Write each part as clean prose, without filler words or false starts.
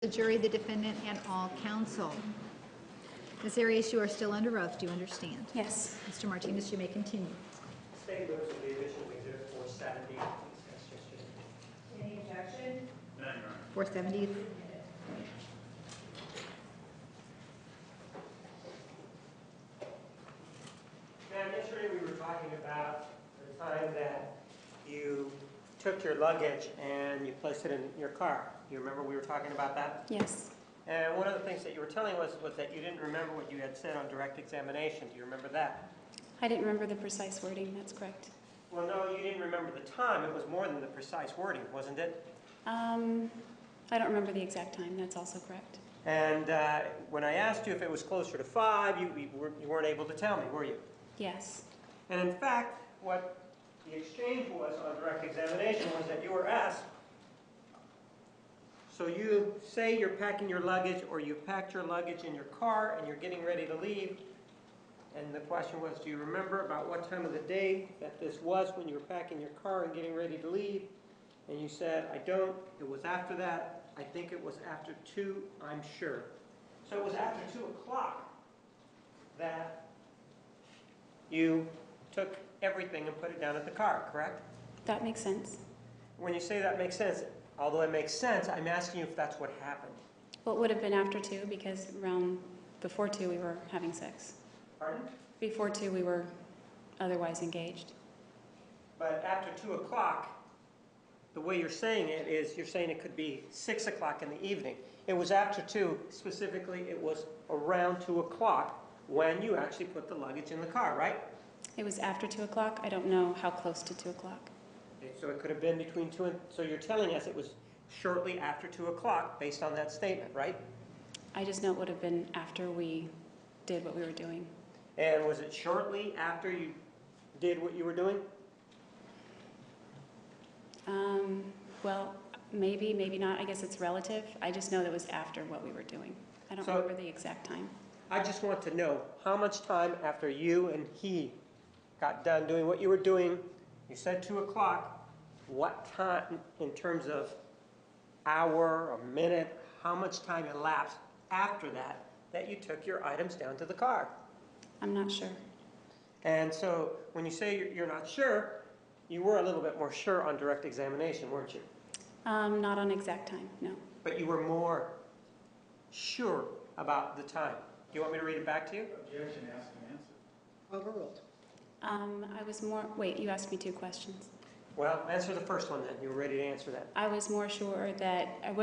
The jury, the defendant, and all counsel. Ms. Arias, you are still under oath. Do you understand? Yes. Mr. Martinez, you may continue. State notice of the admission of Exhibit 470. Any objection? None, Your Honor. 470. Now, yesterday we were talking about the time that you took your luggage and you placed it in your car. Do you remember we were talking about that? Yes. And one of the things that you were telling us was that you didn't remember what you had said on direct examination. Do you remember that? I didn't remember the precise wording. That's correct. Well, no, you didn't remember the time. It was more than the precise wording, wasn't it? I don't remember the exact time. That's also correct. And when I asked you if it was closer to 5, you weren't able to tell me, were you? Yes. And in fact, what the exchange was on direct examination was that you were asked, so you say you're packing your luggage or you packed your luggage in your car and you're getting ready to leave. And the question was, do you remember about what time of the day that this was when you were packing your car and getting ready to leave? And you said, I don't. It was after that. I think it was after 2, I'm sure. So it was after 2 o'clock that you took everything and put it down at the car, correct? That makes sense. When you say that makes sense, although it makes sense, I'm asking you if that's what happened. Well, it would have been after 2 because before 2 we were having sex. Pardon? Before 2 we were otherwise engaged. But after 2 o'clock, the way you're saying it is you're saying it could be 6 o'clock in the evening. It was after 2, specifically it was around 2 o'clock when you actually put the luggage in the car, right? It was after 2 o'clock. I don't know how close to 2 o'clock. Okay, so it could have been between 2 and... So you're telling us it was shortly after 2 o'clock based on that statement, right? I just know it would have been after we did what we were doing. And was it shortly after you did what you were doing? Well, maybe, maybe not. I guess it's relative. I just know that it was after what we were doing. I don't remember the exact time. I just want to know how much time after you and he got done doing what you were doing. You said 2 o'clock. What time, in terms of hour or minute, how much time elapsed after that that you took your items down to the car? I'm not sure. And so when you say you're not sure, you were a little bit more sure on direct examination, weren't you? Not on exact time, no. But you were more sure about the time. Do you want me to read it back to you? Objection, ask and answer. Overruled. I was more, wait, you asked me 2 questions. Well, answer the first one then. You were ready to answer that. I was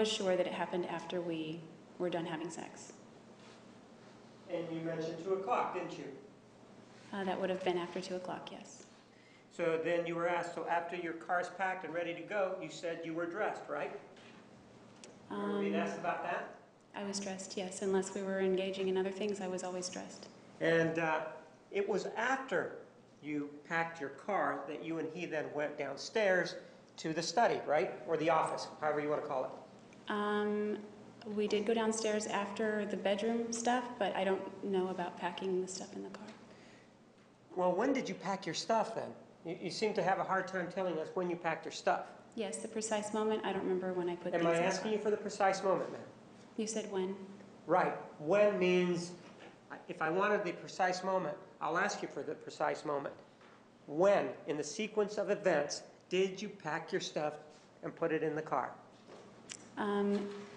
sure that it happened after we were done having sex. And you mentioned 2 o'clock, didn't you? That would have been after 2 o'clock, yes. So then you were asked, so after your car's packed and ready to go, you said you were dressed, right? You were being asked about that? I was dressed, yes. Unless we were engaging in other things, I was always dressed. And it was after you packed your car that you and he then went downstairs to the study, right? Or the office, however you want to call it. We did go downstairs after the bedroom stuff, but I don't know about packing the stuff in the car. Well, when did you pack your stuff then? You seem to have a hard time telling us when you packed your stuff. Yes, the precise moment, I don't remember when I put things in Am I the asking car. you for the precise moment, ma'am? You said when? Right. When means, if I wanted the precise moment, I'll ask you for the precise moment. When, in the sequence of events, did you pack your stuff and put it in the car?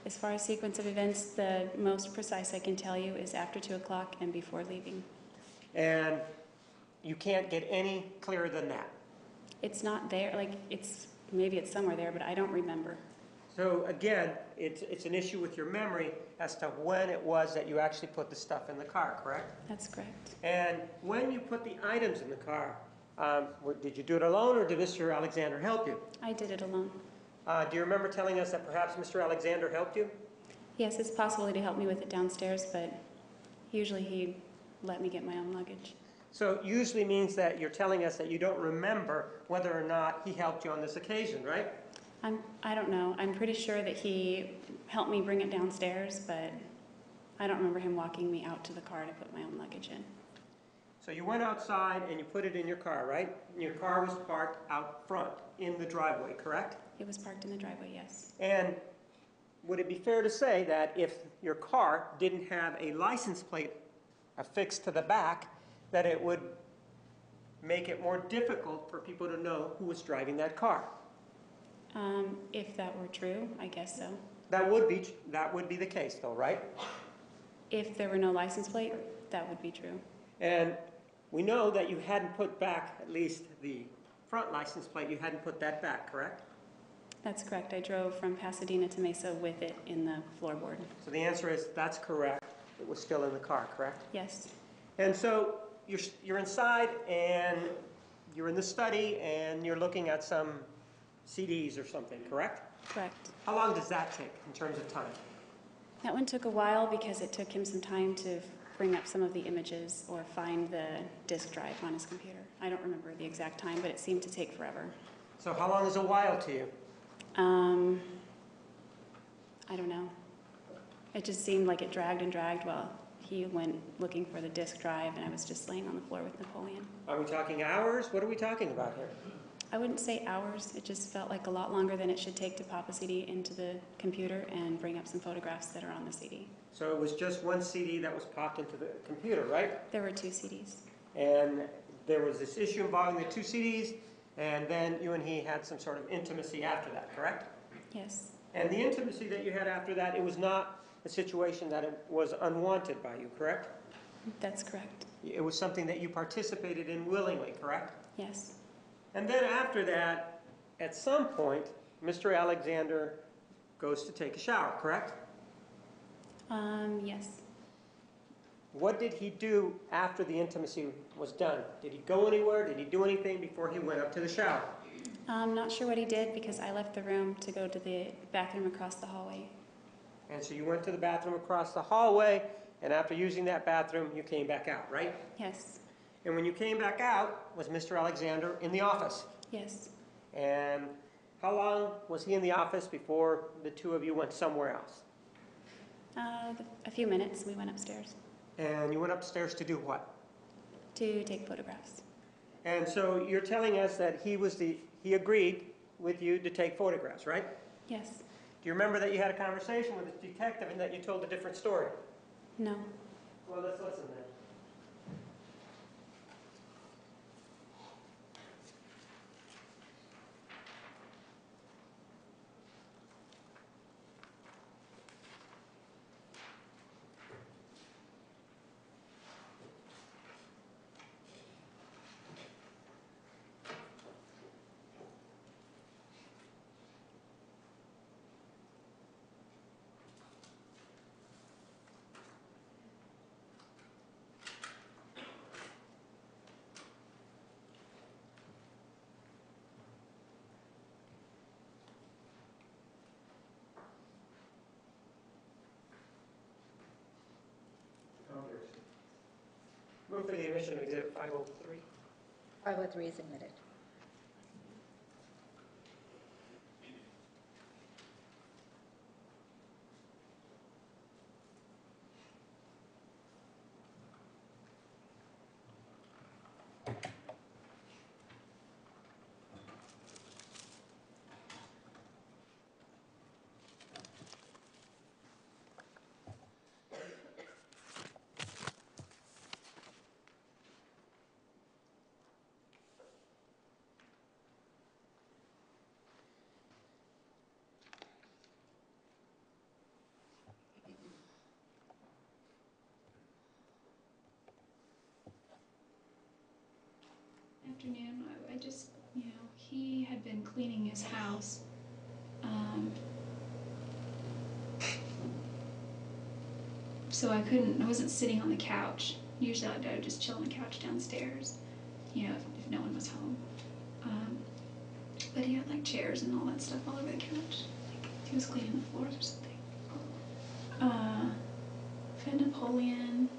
As far as sequence of events, the most precise I can tell you is after 2 o'clock and before leaving. And you can't get any clearer than that? It's not there, maybe it's somewhere there, but I don't remember. So again, it's an issue with your memory as to when it was that you actually put the stuff in the car, correct? That's correct. And when you put the items in the car, did you do it alone or did Mr. Alexander help you? I did it alone. Do you remember telling us that perhaps Mr. Alexander helped you? Yes, it's possible to help me with it downstairs, but usually he let me get my own luggage. So usually means that you're telling us that you don't remember whether or not he helped you on this occasion, right? I don't know. I'm pretty sure that he helped me bring it downstairs, but I don't remember him walking me out to the car to put my own luggage in. So you went outside and you put it in your car, right? And your car was parked out front in the driveway, correct? It was parked in the driveway, yes. And would it be fair to say that if your car didn't have a license plate affixed to the back, that it would make it more difficult for people to know who was driving that car? If that were true, I guess so. That would be the case though, right? If there were no license plate, that would be true. And we know that you hadn't put back, at least the front license plate, you hadn't put that back, correct? That's correct. I drove from Pasadena to Mesa with it in the floorboard. So the answer is that's correct. It was still in the car, correct? Yes. And so you're inside and you're in the study and you're looking at some CDs or something, correct? Correct. How long does that take in terms of time? That one took a while because it took him some time to bring up some of the images or find the disk drive on his computer. I don't remember the exact time, but it seemed to take forever. So how long is a while to you? I don't know. It just seemed like it dragged and dragged while he went looking for the disk drive, and I was just laying on the floor with Napoleon. Are we talking hours? What are we talking about here? I wouldn't say hours. It just felt like a lot longer than it should take to pop a CD into the computer and bring up some photographs that are on the CD. So it was just one CD that was popped into the computer, right? There were 2 CDs. And there was this issue involving the 2 CDs, and then you and he had some sort of intimacy after that, correct? Yes. And the intimacy that you had after that, it was not a situation that it was unwanted by you, correct? That's correct. It was something that you participated in willingly, correct? Yes. And then after that, at some point, Mr. Alexander goes to take a shower, correct? Yes. What did he do after the intimacy was done? Did he go anywhere? Did he do anything before he went up to the shower? I'm not sure what he did because I left the room to go to the bathroom across the hallway. And so you went to the bathroom across the hallway, and after using that bathroom, you came back out, right? Yes. And when you came back out, was Mr. Alexander in the office? Yes. And how long was he in the office before the 2 of you went somewhere else? A few minutes. We went upstairs And you went upstairs to do what? to take photographs. And so you're telling us that he agreed with you to take photographs, right? Yes. Do you remember that you had a conversation with the detective and that you told a different story? No. Well, let's listen then. Move for the admission of Exhibit 503. 503 is admitted. Afternoon. I just, he had been cleaning his house. So I wasn't sitting on the couch. Usually I would just chill on the couch downstairs, if no one was home. But he had like chairs and all that stuff all over the couch. Like he was cleaning the floors or something. Fed Napoleon.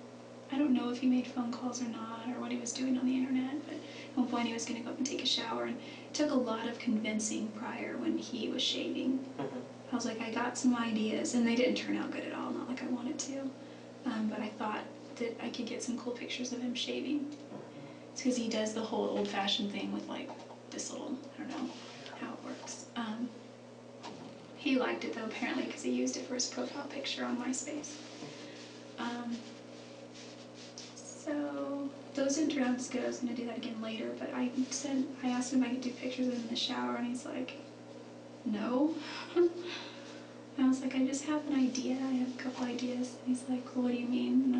I don't know if he made phone calls or not, or what he was doing on the internet, but at one point he was going to go up and take a shower, and it took a lot of convincing prior when he was shaving. I was like, I got some ideas, and they didn't turn out good at all, not like I wanted to, but I thought that I could get some cool pictures of him shaving. It's because he does the whole old-fashioned thing with like this little, I don't know how it works. He liked it though, apparently, because he used it for his profile picture on MySpace. So those didn't turn out as good. I was going to do that again later, but I asked him if I could do pictures of him in the shower, and he's like, no. And I was like, I just have an idea. I have a couple ideas. And he's like, well, what do you mean? And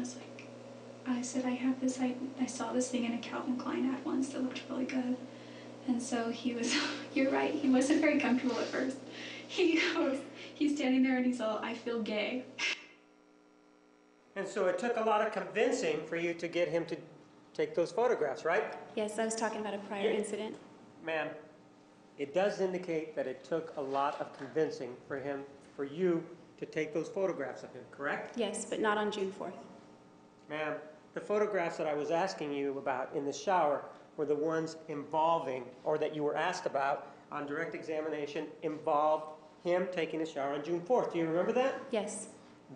I said, I saw this thing in a Calvin Klein ad once that looked really good. And so he was, you're right, he wasn't very comfortable at first. He's standing there and he's all, I feel gay. And so it took a lot of convincing for you to get him to take those photographs, right? Yes, I was talking about a prior incident. Ma'am, it does indicate that it took a lot of convincing for you to take those photographs of him, correct? Yes, but not on June 4th. Ma'am, the photographs that I was asking you about in the shower were the ones involving, or that you were asked about on direct examination, involved him taking a shower on June 4th. Do you remember that? Yes.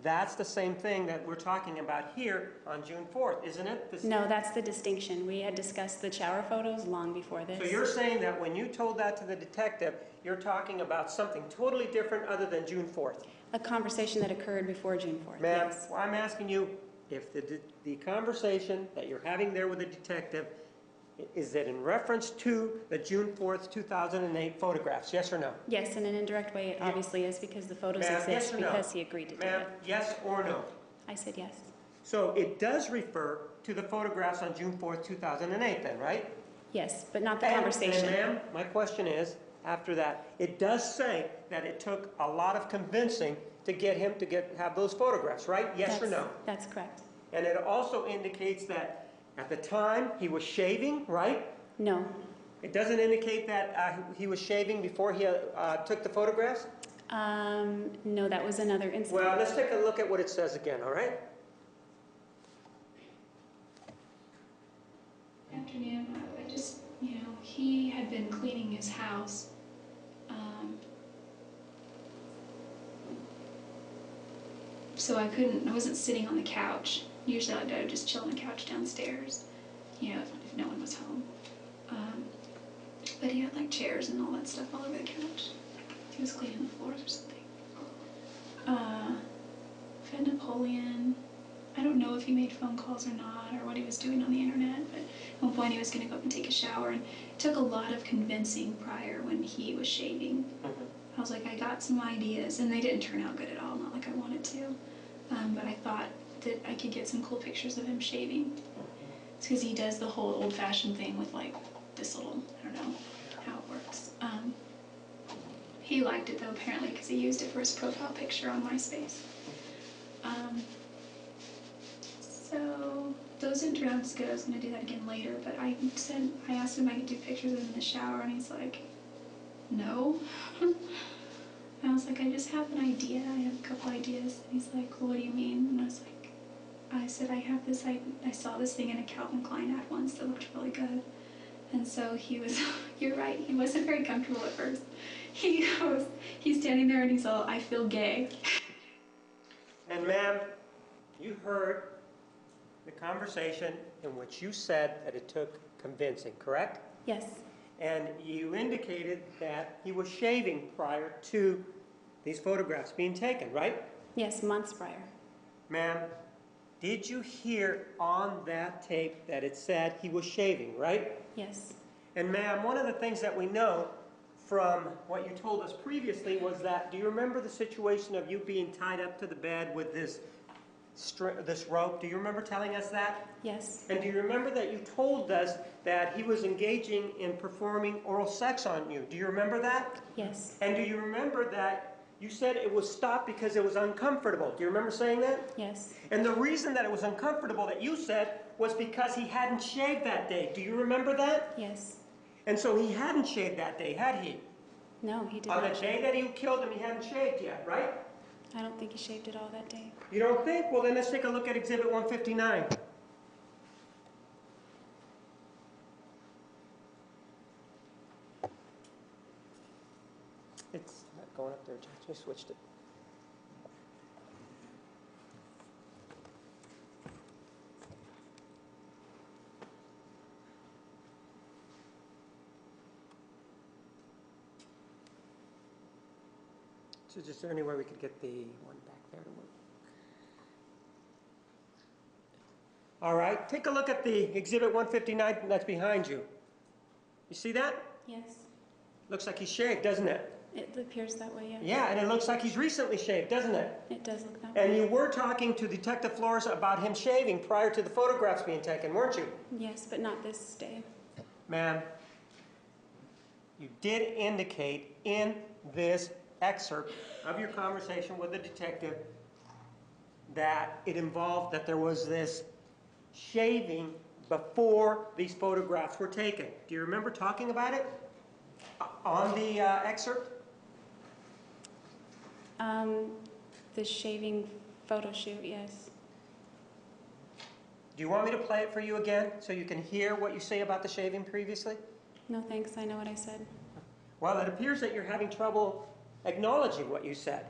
That's the same thing that we're talking about here on June 4th, isn't it? No, that's the distinction. We had discussed the shower photos long before this. So you're saying that when you told that to the detective, you're talking about something totally different other than June 4th? A conversation that occurred before June 4th, Ma'am, yes. well, I'm asking you if the conversation that you're having there with the detective, is it in reference to the June 4th, 2008 photographs, yes or no? Yes, in an indirect way, it obviously is, because the photos Ma'am, yes exist or no? because he agreed to do Ma'am, it. yes or no? I said yes. So it does refer to the photographs on June 4th, 2008 then, right? Yes, but not the And conversation. ma'am, my question is, after that, it does say that it took a lot of convincing to get him to have those photographs, right? Yes or no? That's correct. And it also indicates that at the time he was shaving, right? No. It doesn't indicate that he was shaving before he took the photographs? No, that was another incident. Well, let's take a look at what it says again, all right? Afternoon, I just, he had been cleaning his house. So I wasn't sitting on the couch. Usually I would just chill on the couch downstairs, if no one was home. But he had like chairs and all that stuff all over the couch. He was cleaning the floors or something. Fed Napoleon. I don't know if he made phone calls or not, or what he was doing on the internet, but at one point he was going to go up and take a shower, and it took a lot of convincing prior when he was shaving. I was like, I got some ideas, and they didn't turn out good at all, not like I wanted to. But I thought that I could get some cool pictures of him shaving. It's because he does the whole old-fashioned thing with like this little, I don't know how it works. He liked it though, apparently, because he used it for his profile picture on MySpace. So those didn't turn out as good. I was going to do that again later, but I asked him if I could do pictures of him in the shower, and he's like, no. And I was like, I just have an idea. I have a couple ideas. And he's like, well, what do you mean? And I said, I saw this thing in a Calvin Klein ad once that looked really good. And so he was, you're right, he wasn't very comfortable at first. He's standing there and he's all, I feel gay. And ma'am, you heard the conversation in which you said that it took convincing, correct? Yes. And you indicated that he was shaving prior to these photographs being taken, right? Yes, months prior. Ma'am, did you hear on that tape that it said he was shaving, right? Yes. And ma'am, one of the things that we know from what you told us previously was that, do you remember the situation of you being tied up to the bed with this rope? Do you remember telling us that? Yes. And do you remember that you told us that he was engaging in performing oral sex on you? Do you remember that? Yes. And do you remember that you said it was stopped because it was uncomfortable? Do you remember saying that? Yes. And the reason that it was uncomfortable that you said was because he hadn't shaved that day. Do you remember that? Yes. And so he hadn't shaved that day, had he? No, he did On not. the day that you killed him, he hadn't shaved yet, right? I don't think he shaved at all that day. You don't think? Well, then let's take a look at Exhibit 159. It's not going up there, Judge. I switched it. So is there any way we could get the one back there to work? All right, take a look at the Exhibit 159 that's behind you. You see that? Yes, Looks like he's shaved, doesn't it? it appears that way, yeah. Yeah, and it looks like he's recently shaved, doesn't it? It does look that way. And you were talking to Detective Flores about him shaving prior to the photographs being taken, weren't you? Yes, but not this day. Ma'am, you did indicate in this excerpt of your conversation with the detective that it involved, that there was this shaving before these photographs were taken. Do you remember talking about it on the excerpt? The shaving photo shoot, yes. Do you want me to play it for you again so you can hear what you say about the shaving previously? No thanks, I know what I said. Well, it appears that you're having trouble acknowledging what you said.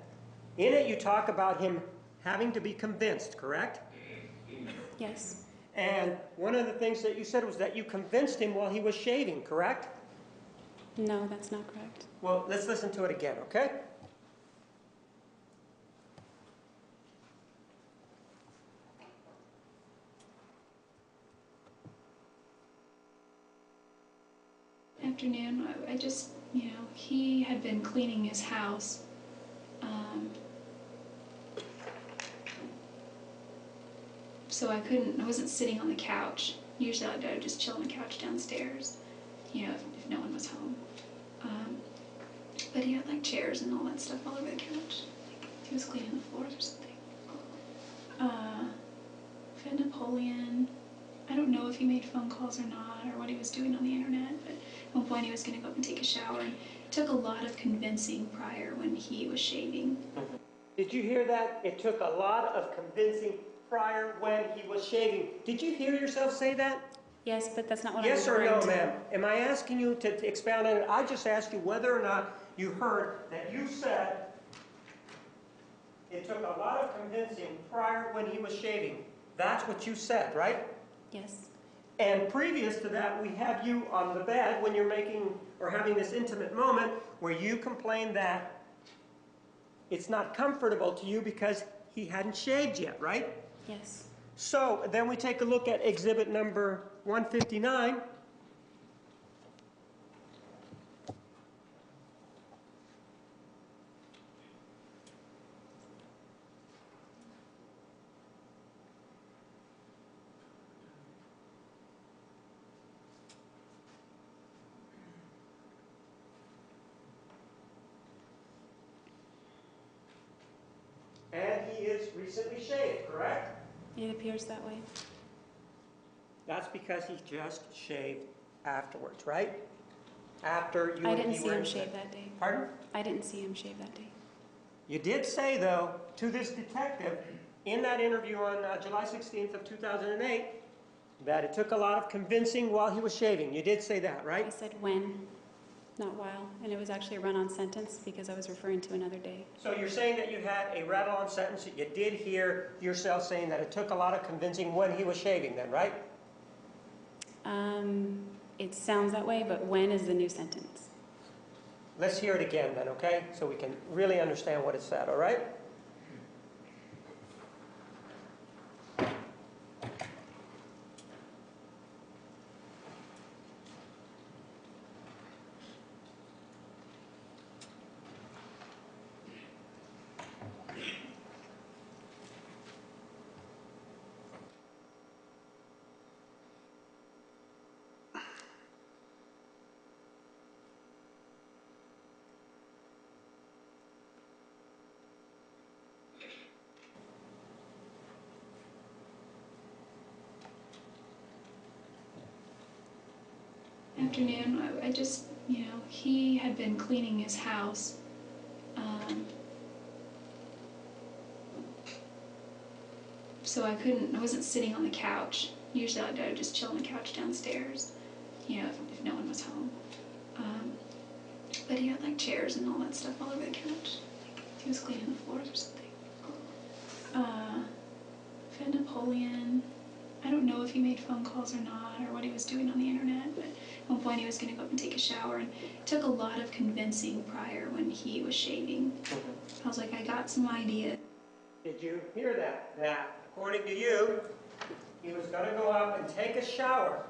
In it, you talk about him having to be convinced, correct? Yes, And one of the things that you said was that you convinced him while he was shaving, correct? no, that's not correct. Well, let's listen to it again, okay? Afternoon, I just, he had been cleaning his house. So I wasn't sitting on the couch. Usually I would just chill on the couch downstairs, if no one was home. But he had like chairs and all that stuff all over the couch. Like he was cleaning the floors or something. Fed Napoleon. I don't know if he made phone calls or not, or what he was doing on the internet, but at one point he was going to go up and take a shower, and it took a lot of convincing prior when he was shaving. Did you hear that? It took a lot of convincing prior when he was shaving. Did you hear yourself say that? Yes, but that's not what I'm Yes or referring no, to. ma'am? Am I asking you to expound on it? I just asked you whether or not you heard that you said it took a lot of convincing prior when he was shaving. That's what you said, right? Yes, And previous to that, we have you on the bed when you're making or having this intimate moment where you complained that it's not comfortable to you because he hadn't shaved yet, right? yes. So then we take a look at exhibit number 159. And he is recently shaved, correct? It appears that way. That's because he just shaved afterwards, right? After you I and didn't he see were him in shave bed. that day. Pardon? I didn't see him shave that day. You did say, though, to this detective in that interview on July 16th of 2008 that it took a lot of convincing while he was shaving. You did say that, I right? said when, not while, and it was actually a run-on sentence because I was referring to another day. So you're saying that you had a rattle-on sentence that you did hear yourself saying that it took a lot of convincing when he was shaving then, right? It sounds that way, but when is the new sentence? Let's hear it again then, okay? So we can really understand what it said, all right? Afternoon, I just, he had been cleaning his house. So I wasn't sitting on the couch. Usually I would just chill on the couch downstairs, if no one was home. But he had like chairs and all that stuff all over the couch. Like he was cleaning the floors or something. Fed Napoleon. I don't know if he made phone calls or not, or what he was doing on the internet, but at one point he was going to go up and take a shower, and it took a lot of convincing prior when he was shaving. I was like, I got some ideas. Did you hear that? That, according to you, he was going to go up and take a shower,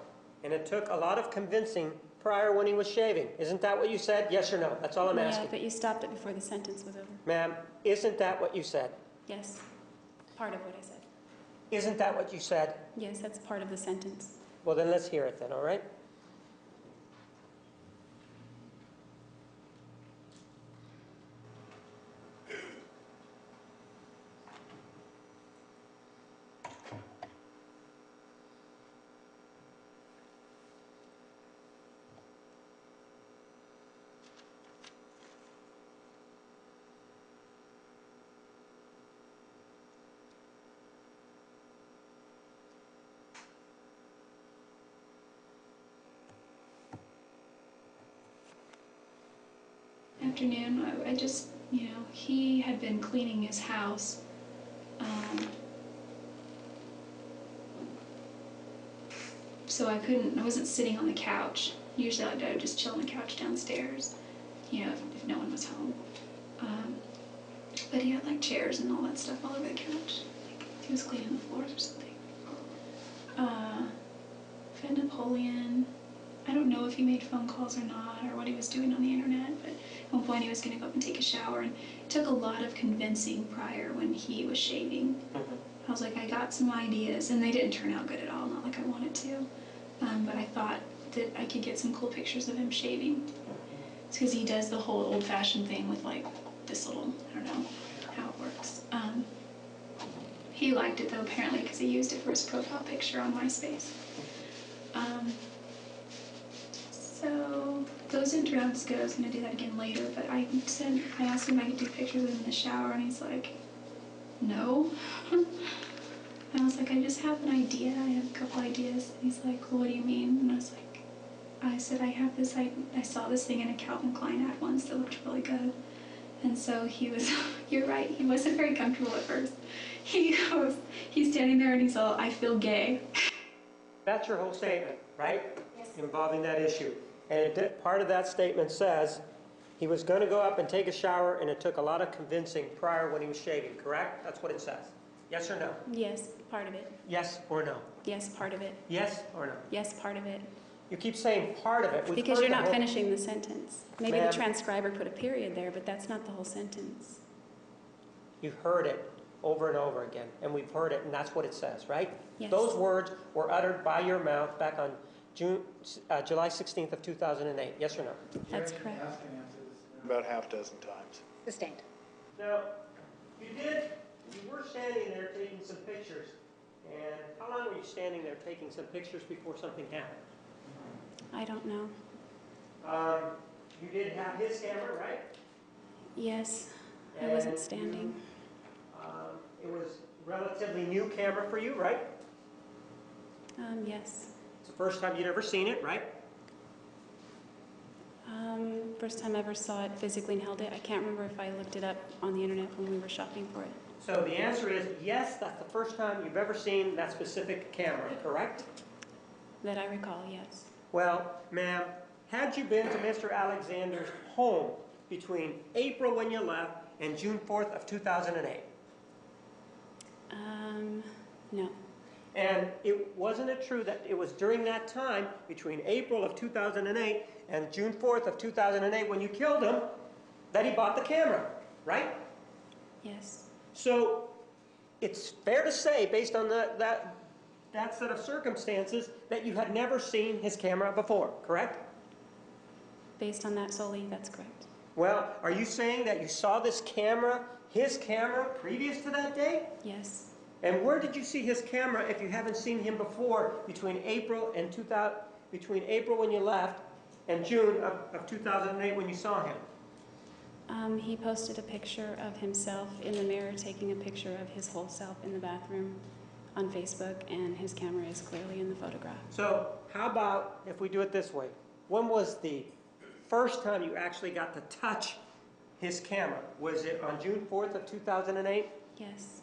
and it took a lot of convincing prior when he was shaving. Isn't that what you said? Yes or no? That's all I'm Yeah, asking. but you stopped it before the sentence was over. Ma'am, isn't that what you said? Yes, part of what I said. Isn't that what you said? Yes, that's part of the sentence. Well, then let's hear it then, all right? Afternoon, I just, he had been cleaning his house. So I wasn't sitting on the couch. Usually I would just chill on the couch downstairs, if no one was home. But he had like chairs and all that stuff all over the couch. Like he was cleaning the floors or something. Fed Napoleon. I don't know if he made phone calls or not, or what he was doing on the internet, but at one point he was going to go up and take a shower, and it took a lot of convincing prior when he was shaving. I was like, I got some ideas, and they didn't turn out good at all, not like I wanted to, but I thought that I could get some cool pictures of him shaving. It's because he does the whole old-fashioned thing with like this little, I don't know how it works. He liked it though, apparently, because he used it for his profile picture on MySpace. So those didn't turn out as good. I was going to do that again later, but I asked him if I could do pictures of him in the shower, and he's like, no. And I was like, I just have an idea. I have a couple ideas. And he's like, well, what do you mean? And I said, I saw this thing in a Calvin Klein ad once that looked really good. And so he was, you're right, he wasn't very comfortable at first. He's standing there and he's all, I feel gay. That's your whole statement, right? Yes. Involving that issue. And part of that statement says he was going to go up and take a shower, and it took a lot of convincing prior when he was shaving, correct? That's what it says. Yes or no? Yes, part of it. Yes or no? Yes, part of it. Yes or no? Yes, part of it. You keep saying part of it. We've Because heard you're the not whole- finishing the sentence. Maybe the Ma'am. transcriber put a period there, but that's not the whole sentence. You heard it over and over again, and we've heard it, and that's what it says, right? Yes. Those words were uttered by your mouth back on July 16th of 2008. Yes or no? That's Jerry, correct. ask and answer this about half dozen times. Sustained. Now, you were standing there taking some pictures, and how long were you standing there taking some pictures before something happened? I don't know. You did have his camera, right? Yes, I wasn't standing. It was relatively new camera for you, right? Yes. It's the first time you'd ever seen it, right? First time I ever saw it physically and held it. I can't remember if I looked it up on the internet when we were shopping for it. So the answer is yes, that's the first time you've ever seen that specific camera, correct? That I recall, yes. Well, ma'am, had you been to Mr. Alexander's home between April when you left and June 4th of 2008? No. And wasn't it true that it was during that time, between April of 2008 and June 4th of 2008, when you killed him, that he bought the camera, right? Yes. So it's fair to say, based on that set of circumstances, that you had never seen his camera before, correct? Based on that solely, that's correct. Well, are you saying that you saw this camera, his camera, previous to that day? Yes. And where did you see his camera if you haven't seen him before between April when you left and June of 2008 when you saw him? He posted a picture of himself in the mirror taking a picture of his whole self in the bathroom on Facebook, and his camera is clearly in the photograph. So how about if we do it this way? When was the first time you actually got to touch his camera? Was it on June 4th of 2008? Yes.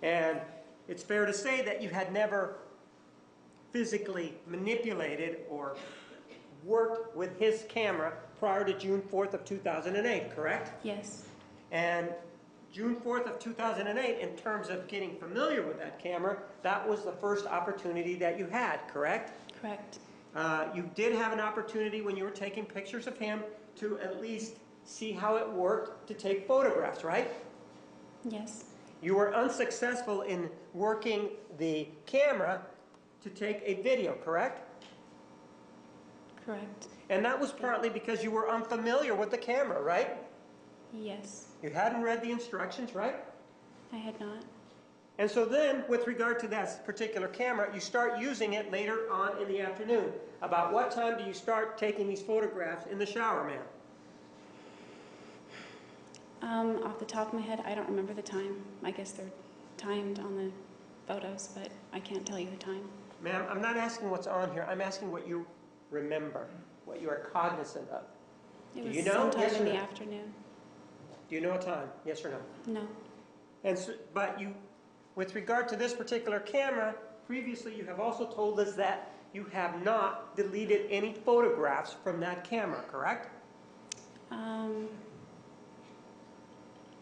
And it's fair to say that you had never physically manipulated or worked with his camera prior to June 4th of 2008, correct? Yes. And June 4th of 2008, in terms of getting familiar with that camera, that was the first opportunity that you had, correct? Correct. You did have an opportunity when you were taking pictures of him to at least see how it worked to take photographs, right? Yes. You were unsuccessful in working the camera to take a video, correct? Correct. And that was partly because you were unfamiliar with the camera, right? Yes. You hadn't read the instructions, right? I had not. And so then, with regard to that particular camera, you start using it later on in the afternoon. About what time do you start taking these photographs in the shower, ma'am? Off the top of my head, I don't remember the time. I guess they're timed on the photos, but I can't tell you the time. Ma'am, I'm not asking what's on here. I'm asking what you remember, what you are cognizant of. It Do was you know? sometime Yes or in the no? afternoon. Do you know a time? Yes or no? No. And so, but you, with regard to this particular camera, previously you have also told us that you have not deleted any photographs from that camera, correct?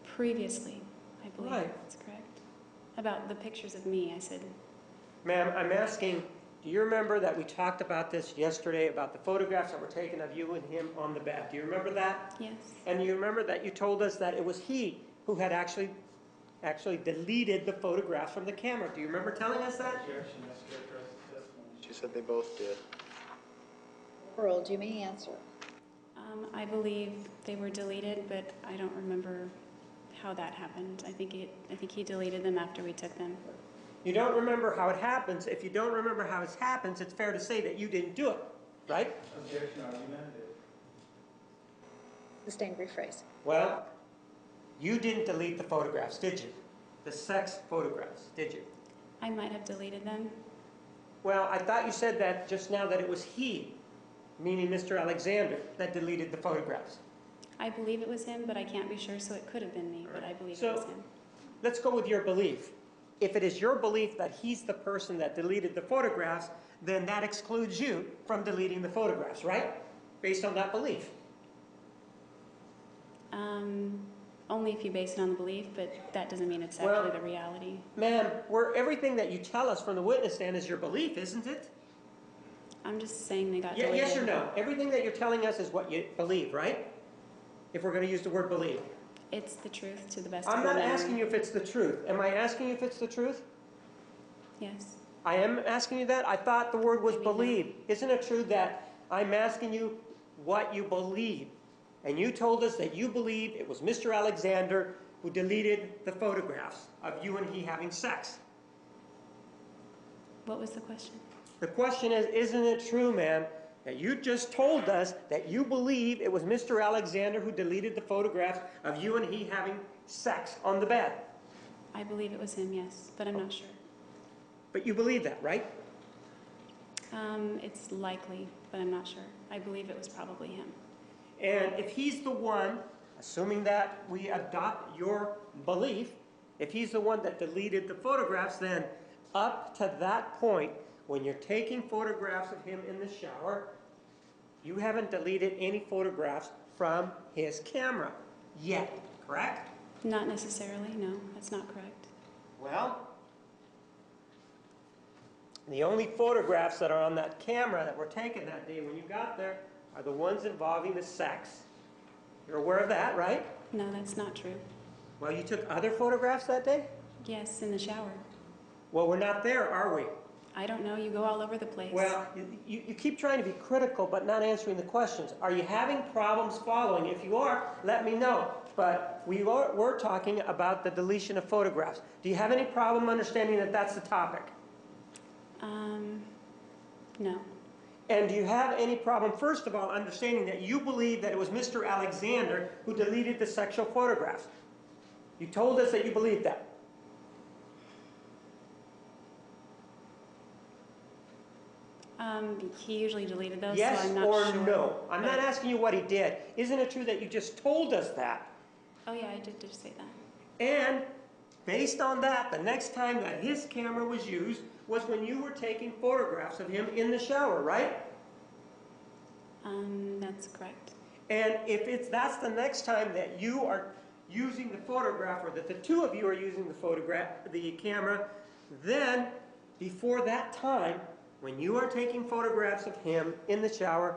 Previously, I believe Right. that's correct. About the pictures of me, I said, Ma'am, I'm asking, do you remember that we talked about this yesterday, about the photographs that were taken of you and him on the bed? Do you remember that? yes. And you remember that you told us that it was he who had actually deleted the photographs from the camera. Do you remember telling us that? She said they both did. Harold, you may answer. I believe they were deleted, but I don't remember how that happened. I think he deleted them after we took them. You don't remember how it happens. If you don't remember how it happens, it's fair to say that you didn't do it, right? Objection argumented. Sustained rephrase. Well, you didn't delete the photographs, did you? The sex photographs, did you? I might have deleted them. Well, I thought you said that just now, that it was he, meaning Mr. Alexander, that deleted the photographs. I believe it was him, but I can't be sure, so it could have been me, but I believe it was him. Let's go with your belief. If it is your belief that he's the person that deleted the photographs, then that excludes you from deleting the photographs, right? Based on that belief. Only if you base it on the belief, but that doesn't mean it's Well, actually the reality. Ma'am, everything that you tell us from the witness stand is your belief, isn't it? I'm just saying they got Yeah, deleted. yes or no? Everything that you're telling us is what you believe, right? If we're going to use the word believe. It's the truth to the best I'm of my not memory. asking you if it's the truth. Am I asking you if it's the truth? Yes. I am asking you that? I thought the word was Maybe not. believe. Isn't it true that I'm asking you what you believe? And you told us that you believe it was Mr. Alexander who deleted the photographs of you and he having sex. What was the question? The question is, isn't it true, ma'am, that you just told us that you believe it was Mr. Alexander who deleted the photographs of you and he having sex on the bed? I believe it was him, yes, but I'm not sure. But you believe that, right? It's likely, but I'm not sure. I believe it was probably him. And if he's the one, assuming that we adopt your belief, if he's the one that deleted the photographs, then up to that point, when you're taking photographs of him in the shower, you haven't deleted any photographs from his camera yet, correct? Not necessarily, no, that's not correct. Well, the only photographs that are on that camera that were taken that day when you got there are the ones involving the sex. You're aware of that, right? No, that's not true. Well, you took other photographs that day? Yes, in the shower. Well, we're not there, are we? I don't know, you go all over the place. Well, you keep trying to be critical but not answering the questions. Are you having problems following? If you are, let me know. But we're talking about the deletion of photographs. Do you have any problem understanding that that's the topic? No. And do you have any problem, first of all, understanding that you believe that it was Mr. Alexander who deleted the sexual photographs? You told us that you believed that. He usually deleted those, Yes so I'm not or sure. no? I'm not but- asking you what he did. Isn't it true that you just told us that? Oh yeah, I did just say that. And based on that, the next time that his camera was used was when you were taking photographs of him in the shower, right? That's correct. And if that's the next time that you are using the photograph, or that the two of you are using the camera, then before that time, when you are taking photographs of him in the shower,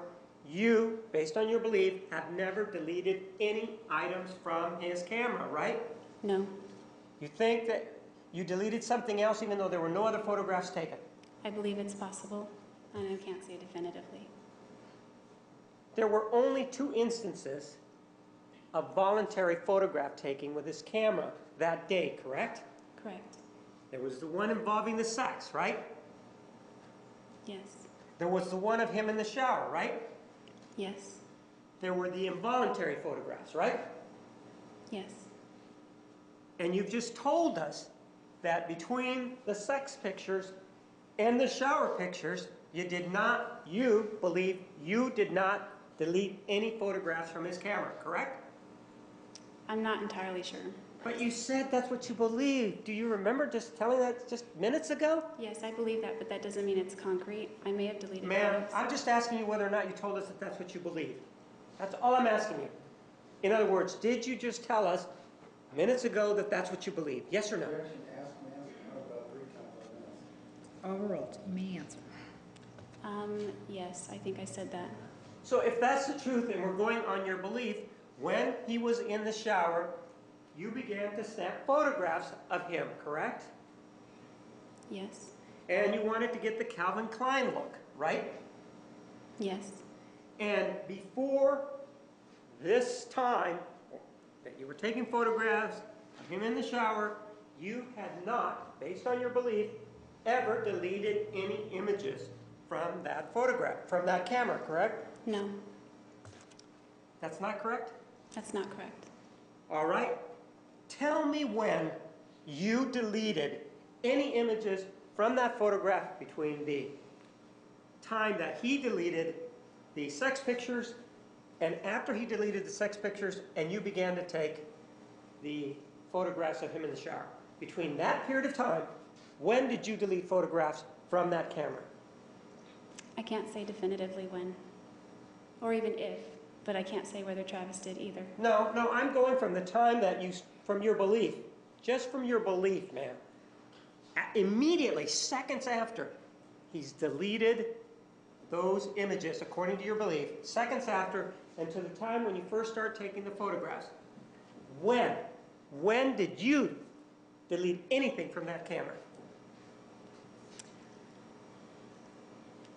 you, based on your belief, have never deleted any items from his camera, right? No, You think that you deleted something else even though there were no other photographs taken? I believe it's possible, and I can't say definitively. There were only 2 instances of voluntary photograph taking with his camera that day, correct? Correct. There was the one involving the sex, right? Yes. There was the one of him in the shower, right? Yes. There were the involuntary photographs, right? Yes. And you've just told us that between the sex pictures and the shower pictures, you believe you did not delete any photographs from his camera, correct? I'm not entirely sure. But you said that's what you believe. Do you remember just telling that just minutes ago? Yes, I believe that, but that doesn't mean it's concrete. I may have deleted Ma'am, photos. I'm just asking you whether or not you told us that that's what you believe. That's all I'm asking you. In other words, did you just tell us minutes ago that that's what you believe? Yes or no? Objection, ask ma'am, about 3 times 5 minutes. Overruled. You may answer. Yes, I think I said that. So if that's the truth and we're going on your belief, when he was in the shower, you began to snap photographs of him, correct? Yes. And you wanted to get the Calvin Klein look, right? Yes. And before this time that you were taking photographs of him in the shower, you had not, based on your belief, ever deleted any images from that photograph, from that camera, correct? No, That's not correct? that's not correct. All right. Tell me when you deleted any images from that photograph between the time that he deleted the sex pictures and after he deleted the sex pictures and you began to take the photographs of him in the shower. Between that period of time, when did you delete photographs from that camera? I can't say definitively when, or even if, but I can't say whether Travis did either. No, I'm going from the time that from your belief, just from your belief, ma'am. Immediately, seconds after, he's deleted those images, according to your belief, seconds after, and to the time when you first start taking the photographs. When did you delete anything from that camera?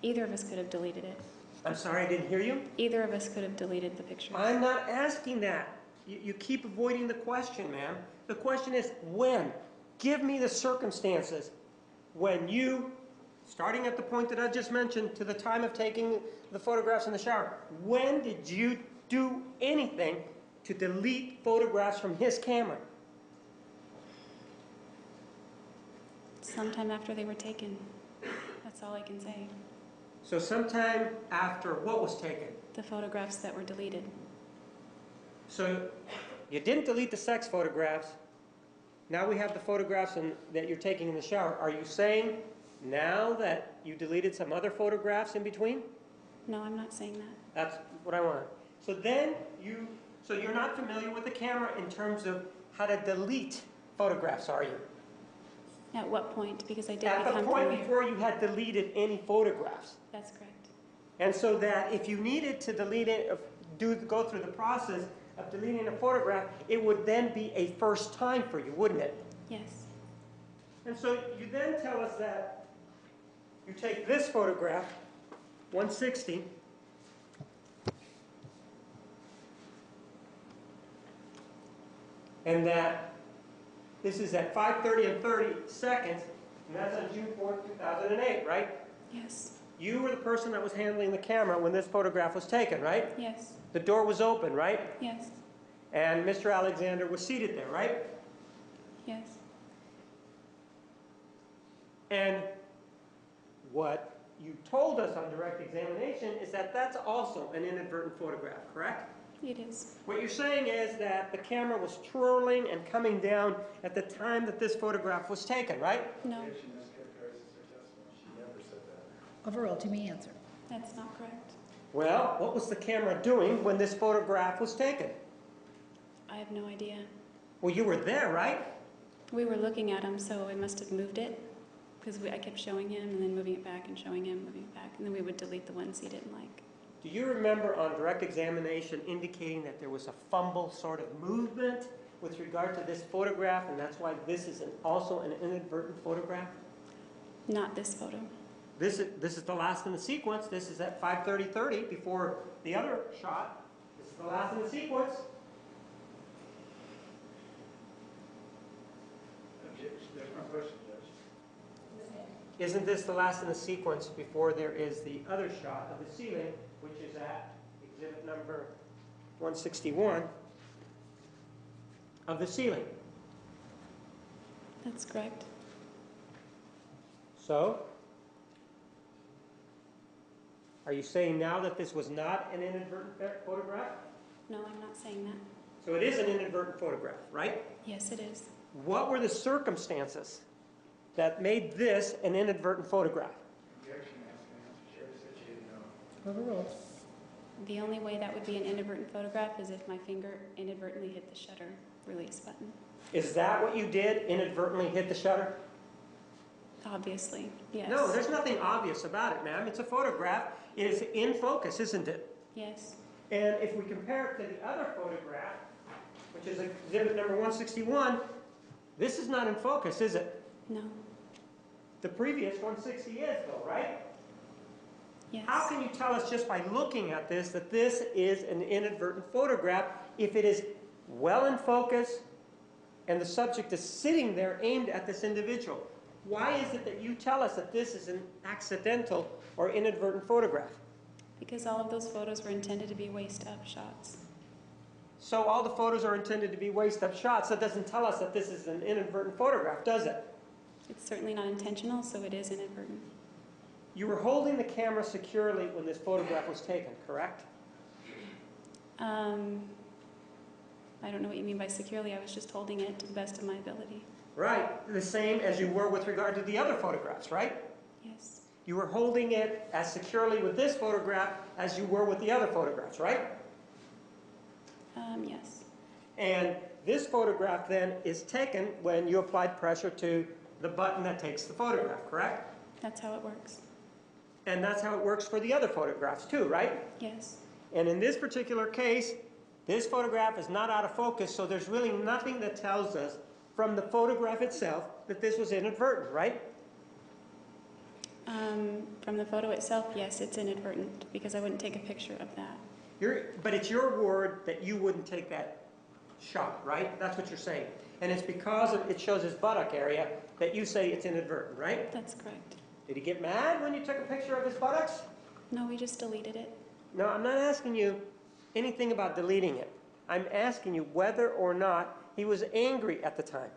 Either of us could have deleted it. I'm sorry, I didn't hear you. Either of us could have deleted the pictures. I'm not asking that. You keep avoiding the question, ma'am. The question is when. Give me the circumstances when you, starting at the point that I just mentioned to the time of taking the photographs in the shower, when did you do anything to delete photographs from his camera? Sometime after they were taken. That's all I can say. So sometime after what was taken? The photographs that were deleted. So you didn't delete the sex photographs. Now we have the photographs that you're taking in the shower. Are you saying now that you deleted some other photographs in between? No, I'm not saying that. That's what I want. So you're not familiar with the camera in terms of how to delete photographs, are you? At what point? Because I did At the become point familiar. before you had deleted any photographs. That's correct. And so that if you needed to delete it, go through the process of deleting a photograph, it would then be a first time for you, wouldn't it? Yes. And so you then tell us that you take this photograph, 160, and that this is at 5:30 and 30 seconds, and that's on June 4th, 2008, right? Yes. You were the person that was handling the camera when this photograph was taken, right? Yes. The door was open, right? Yes. And Mr. Alexander was seated there, right? Yes. And what you told us on direct examination is that that's also an inadvertent photograph, correct? It is. What you're saying is that the camera was twirling and coming down at the time that this photograph was taken, right? No, Objection, Ms. Characterizes her testimony. She never said that. Overruled. You may answer. that's not correct. Well, what was the camera doing when this photograph was taken? I have no idea. Well, you were there, right? We were looking at him, so I must have moved it, because I kept showing him and then moving it back and showing him, moving it back, and then we would delete the ones he didn't like. Do you remember on direct examination indicating that there was a fumble sort of movement with regard to this photograph, and that's why this is also an inadvertent photograph? Not this photo. This is the last in the sequence. This is at 5:30:30 before the other shot. This is the last in the sequence. There's my question, Judge. Isn't this the last in the sequence before there is the other shot of the ceiling, which is at exhibit number 161 of the ceiling? That's correct. So, are you saying now that this was not an inadvertent photograph? No, I'm not saying that. So it is an inadvertent photograph, right? Yes, it is. What were the circumstances that made this an inadvertent photograph? Objection, asked, Sheriff said she didn't know. The only way that would be an inadvertent photograph is if my finger inadvertently hit the shutter release button. Is that what you did, inadvertently hit the shutter? Obviously, yes. No, there's nothing obvious about it, ma'am. It's a photograph. It is in focus, isn't it? Yes. And if we compare it to the other photograph, which is exhibit number 161, this is not in focus, is it? No. The previous 160 is, though, right? Yes. How can you tell us just by looking at this that this is an inadvertent photograph if it is well in focus and the subject is sitting there aimed at this individual? Why is it that you tell us that this is an accidental or inadvertent photograph? Because all of those photos were intended to be waist-up shots. So all the photos are intended to be waist-up shots. That doesn't tell us that this is an inadvertent photograph, does it? It's certainly not intentional, so it is inadvertent. You were holding the camera securely when this photograph was taken, correct? I don't know what you mean by securely. I was just holding it to the best of my ability. Right, the same as you were with regard to the other photographs, right? Yes. You were holding it as securely with this photograph as you were with the other photographs, right? Yes. And this photograph then is taken when you applied pressure to the button that takes the photograph, correct? That's how it works. And that's how it works for the other photographs too, right? Yes. And in this particular case, this photograph is not out of focus, so there's really nothing that tells us from the photograph itself that this was inadvertent, right? From the photo itself, yes, it's inadvertent because I wouldn't take a picture of that. But it's your word that you wouldn't take that shot, right? That's what you're saying. And it's because it shows his buttock area that you say it's inadvertent, right? That's correct. Did he get mad when you took a picture of his buttocks? No, we just deleted it. No, I'm not asking you anything about deleting it. I'm asking you whether or not he was angry at the time.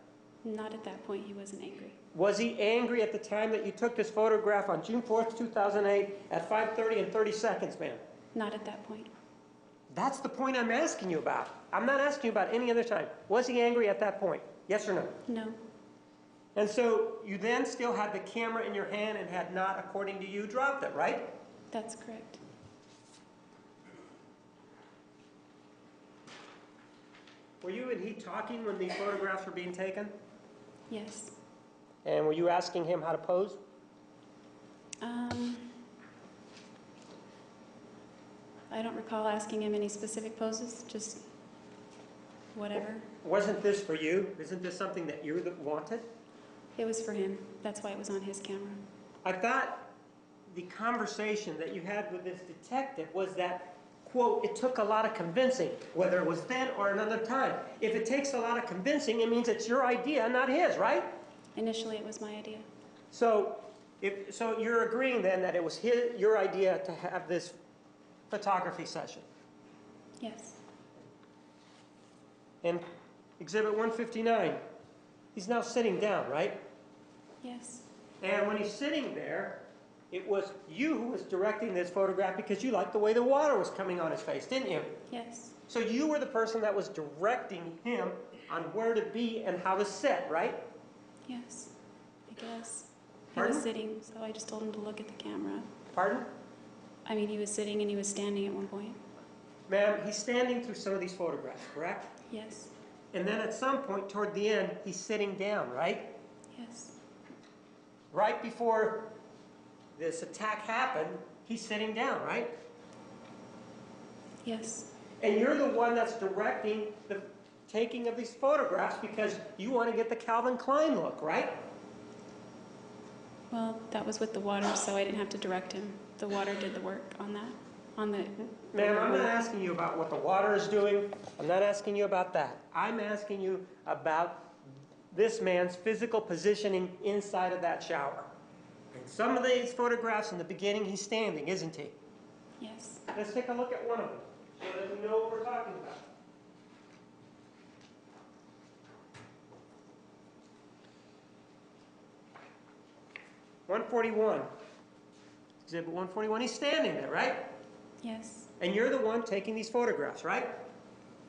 Not at that point, he wasn't angry. Was he angry at the time that you took this photograph on June 4th, 2008 at 5:30 and 30 seconds, ma'am? Not at that point. That's the point I'm asking you about. I'm not asking you about any other time. Was he angry at that point? Yes or no? No. And so you then still had the camera in your hand and had not, according to you, dropped it, right? That's correct. Were you and he talking when these photographs were being taken? Yes. And were you asking him how to pose? I don't recall asking him any specific poses, just whatever. Wasn't this for you? Isn't this something that you wanted? It was for him. That's why it was on his camera. I thought the conversation that you had with this detective was that, quote, it took a lot of convincing, whether it was then or another time. If it takes a lot of convincing, it means it's your idea, not his, right? Initially, it was my idea. So you're agreeing then that it was your idea to have this photography session. Yes. And exhibit 159, he's now sitting down, right? Yes. And when he's sitting there, it was you who was directing this photograph because you liked the way the water was coming on his face, didn't you? Yes. So you were the person that was directing him on where to be and how to sit, right? Yes. I guess. He Pardon? was sitting, so I just told him to look at the camera. Pardon? I mean, he was sitting and he was standing at one point. Ma'am, he's standing through some of these photographs, correct? Yes. And then at some point toward the end, he's sitting down, right? Yes. Right before this attack happened, he's sitting down, right? Yes. And you're the one that's directing the taking of these photographs because you want to get the Calvin Klein look, right? Well, that was with the water, so I didn't have to direct him. The water did the work on that. Ma'am, I'm not asking you about what the water is doing. I'm not asking you about that. I'm asking you about this man's physical positioning inside of that shower. In some of these photographs in the beginning, he's standing, isn't he? Yes. Let's take a look at one of them so that we know what we're talking about. (141). Exhibit 141, he's standing there, right? Yes. And you're the one taking these photographs, right?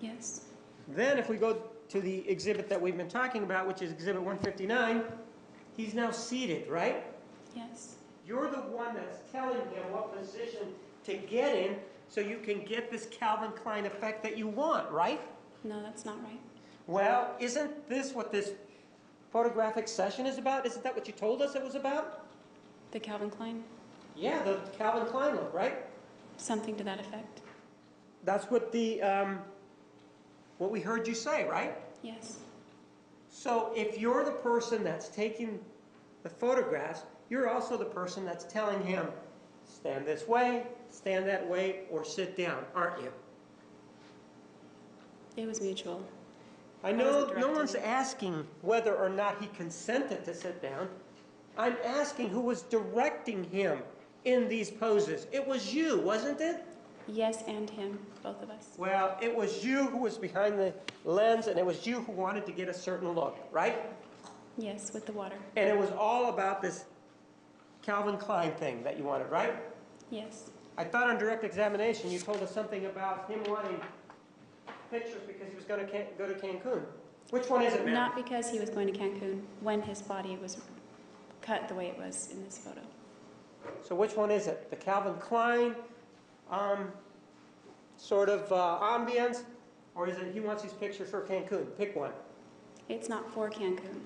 Yes. Then if we go to the exhibit that we've been talking about, which is exhibit 159, he's now seated, right? Yes. You're the one that's telling him what position to get in so you can get this Calvin Klein effect that you want, right? No, that's not right. Well, isn't this what this photographic session is about? Isn't that what you told us it was about? The Calvin Klein? Yeah, the Calvin Klein look, right? Something to that effect. That's what what we heard you say, right? Yes. So if you're the person that's taking the photographs, you're also the person that's telling him, stand this way, stand that way, or sit down, aren't you? It was mutual. I wasn't know no directing one's him. asking whether or not he consented to sit down. I'm asking who was directing him in these poses. It was you, wasn't it? Yes, and him, both of us. Well, it was you who was behind the lens, and it was you who wanted to get a certain look, right? Yes, with the water. And it was all about this Calvin Klein thing that you wanted, right? Yes. I thought on direct examination you told us something about him wanting pictures because he was going to go to Cancun. Which one is it, ma'am? Not because he was going to Cancun, when his body was cut the way it was in this photo. So which one is it? The Calvin Klein sort of ambience, or is it he wants these pictures for Cancun? Pick one. It's not for Cancun.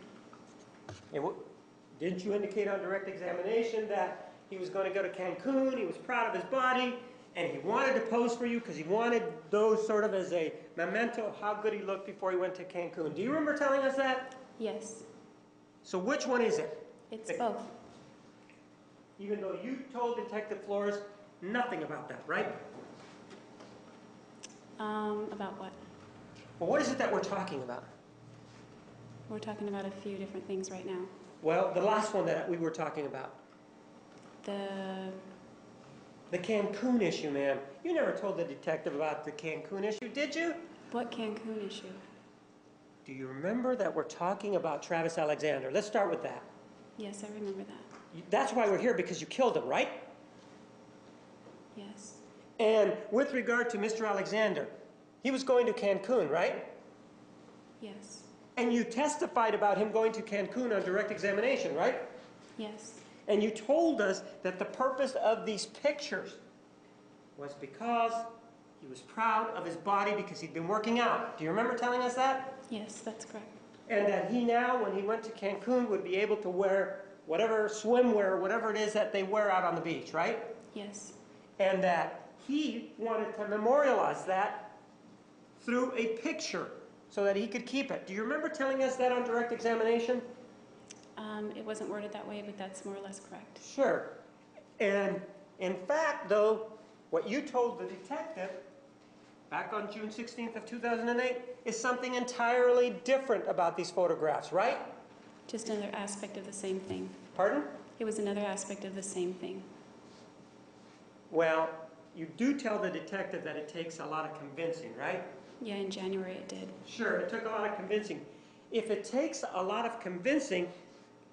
Didn't you indicate on direct examination that he was going to go to Cancun, he was proud of his body, and he wanted to pose for you because he wanted those sort of as a memento of how good he looked before he went to Cancun? Do you remember telling us that? Yes. So which one is it? It's both. Even though you told Detective Flores nothing about that, right? About what? Well, what is it that we're talking about? We're talking about a few different things right now. Well, the last one that we were talking about. The Cancun issue, ma'am. You never told the detective about the Cancun issue, did you? what Cancun issue? Do you remember that we're talking about Travis Alexander? Let's start with that. Yes, I remember that. That's why we're here, because you killed him, right? Yes. And with regard to Mr. Alexander, he was going to Cancun, right? Yes. And you testified about him going to Cancun on direct examination, right? Yes. And you told us that the purpose of these pictures was because he was proud of his body because he'd been working out. Do you remember telling us that? Yes, that's correct. And that he now, when he went to Cancun, would be able to wear whatever swimwear, whatever it is that they wear out on the beach, right? Yes. And that he wanted to memorialize that through a picture so that he could keep it. Do you remember telling us that on direct examination? It wasn't worded that way, but that's more or less correct. Sure. And in fact, though, what you told the detective back on June 16th of 2008 is something entirely different about these photographs, right? Just another aspect of the same thing. Pardon? It was another aspect of the same thing. Well, you do tell the detective that it takes a lot of convincing, right? Yeah, in January it did. Sure, it took a lot of convincing. If it takes a lot of convincing,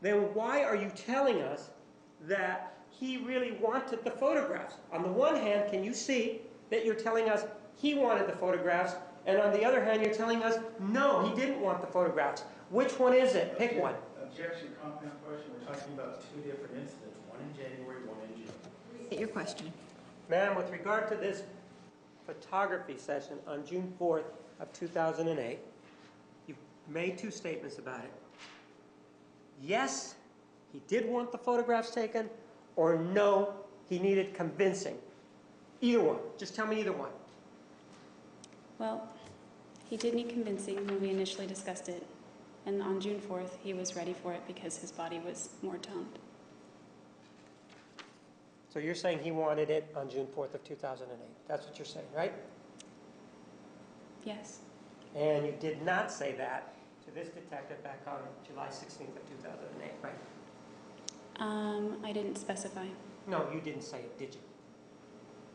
then why are you telling us that he really wanted the photographs? On the one hand, can you see that you're telling us he wanted the photographs, and on the other hand, you're telling us, no, he didn't want the photographs. Which one is it? Pick one. Objection, compound question, we're talking about two different incidents, one in January, one in June. State your question. Ma'am, with regard to this photography session on June 4th of 2008, made two statements about it. Yes, he did want the photographs taken, or no, he needed convincing. Either one. Just tell me either one. Well, he did need convincing when we initially discussed it, and on June 4th, he was ready for it because his body was more toned. So you're saying he wanted it on June 4th of 2008. That's what you're saying, right? Yes, And you did not say that to this detective back on July 16th of 2008, right? I didn't specify. No, you didn't say it, did you?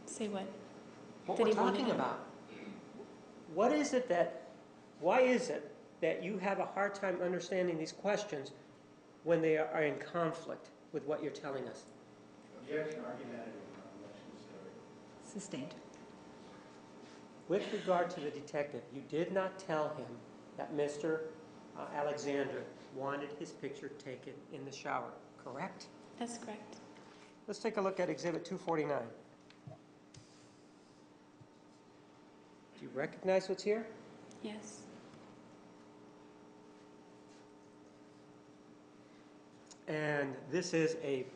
Say what? What That we're he wanted talking it. about. Why is it that you have a hard time understanding these questions when they are in conflict with what you're telling us? Objection, argumentative, non-objection, story. Sustained. With regard to the detective, you did not tell him that Mr. Alexander wanted his picture taken in the shower, correct? That's correct. Let's take a look at Exhibit 249. Do you recognize what's here? Yes. And this is a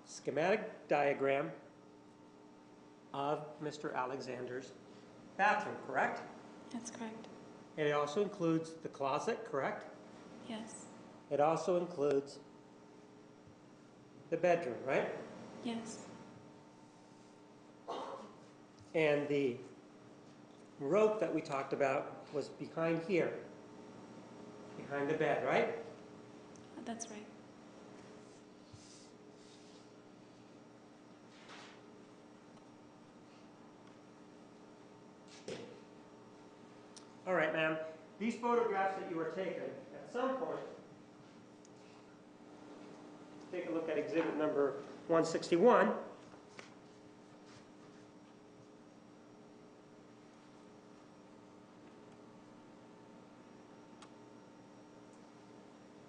schematic diagram of Mr. Alexander's bathroom, correct? That's correct. And it also includes the closet, correct? Yes. It also includes the bedroom, right? Yes. And the rope that we talked about was behind here, behind the bed, right? That's right. All right, ma'am. These photographs that you were taken, at some point, take a look at exhibit number 161.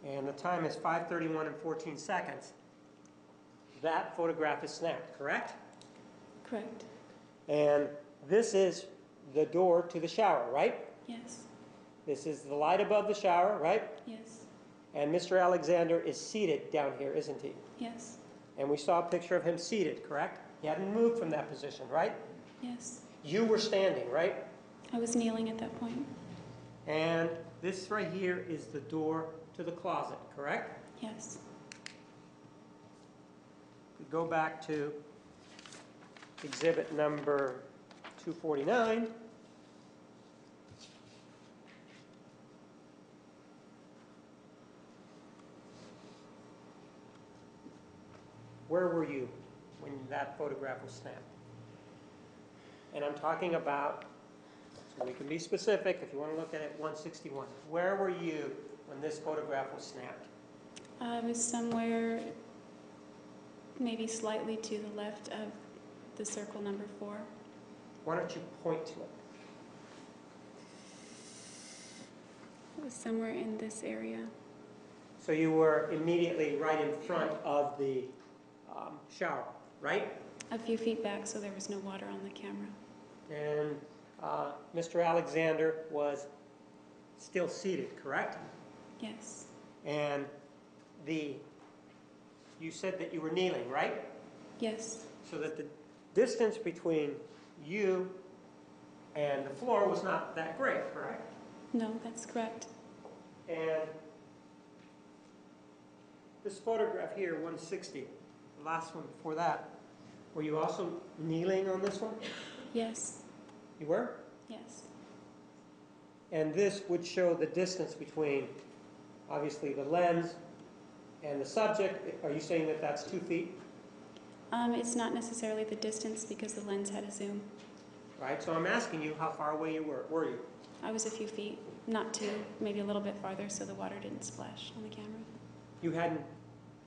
And the time is 5:31 and 14 seconds. That photograph is snapped, correct? Correct. And this is the door to the shower, right? Yes. This is the light above the shower, right? Yes. And Mr. Alexander is seated down here, isn't he? Yes. And we saw a picture of him seated, correct? He hadn't moved from that position, right? Yes. You were standing, right? I was kneeling at that point. And this right here is the door to the closet, correct? Yes. We go back to exhibit number 249. Where were you when that photograph was snapped? And I'm talking about, so we can be specific, if you want to look at it, 161. Where were you when this photograph was snapped? I was somewhere maybe slightly to the left of the circle number 4. Why don't you point to it? It was somewhere in this area. So you were immediately right in front of the shower, right? A few feet back, so there was no water on the camera. And Mr. Alexander was still seated, correct? Yes. And you said that you were kneeling, right? Yes. So that the distance between you and the floor was not that great, correct? No, that's correct. And this photograph here, 160, the last one before that, were you also kneeling on this one? Yes. You were? Yes. And this would show the distance between, obviously, the lens and the subject. Are you saying that that's 2 feet? It's not necessarily the distance because the lens had a zoom. Right, so I'm asking you how far away you were you? I was a few feet, not too, maybe a little bit farther so the water didn't splash on the camera. You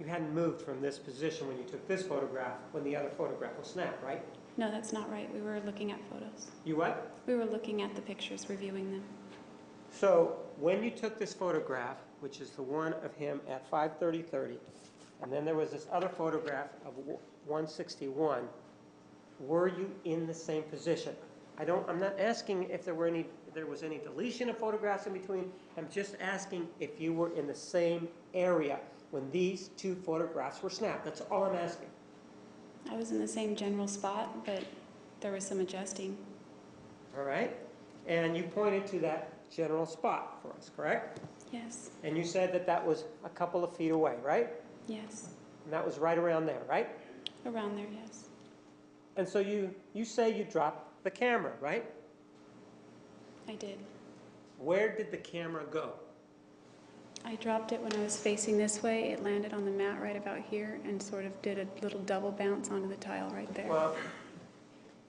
hadn't moved from this position when you took this photograph, when the other photograph was snapped, right? No, that's not right. We were looking at photos. You what? We were looking at the pictures, reviewing them. So when you took this photograph, which is the one of him at 5:30:30, and then there was this other photograph of 161, were you in the same position? I'm not asking if there were any there was any deletion of photographs in between. I'm just asking if you were in the same area when these two photographs were snapped. That's all I'm asking. I was in the same general spot, but there was some adjusting. All right? And you pointed to that general spot for us, correct? Yes, And you said that that was a couple of feet away, right? yes, And that was right around there, right? around there, yes. And so you say you dropped the camera, right? I did. Where did the camera go? I dropped it when I was facing this way. It landed on the mat right about here and sort of did a little double bounce onto the tile right there. Well,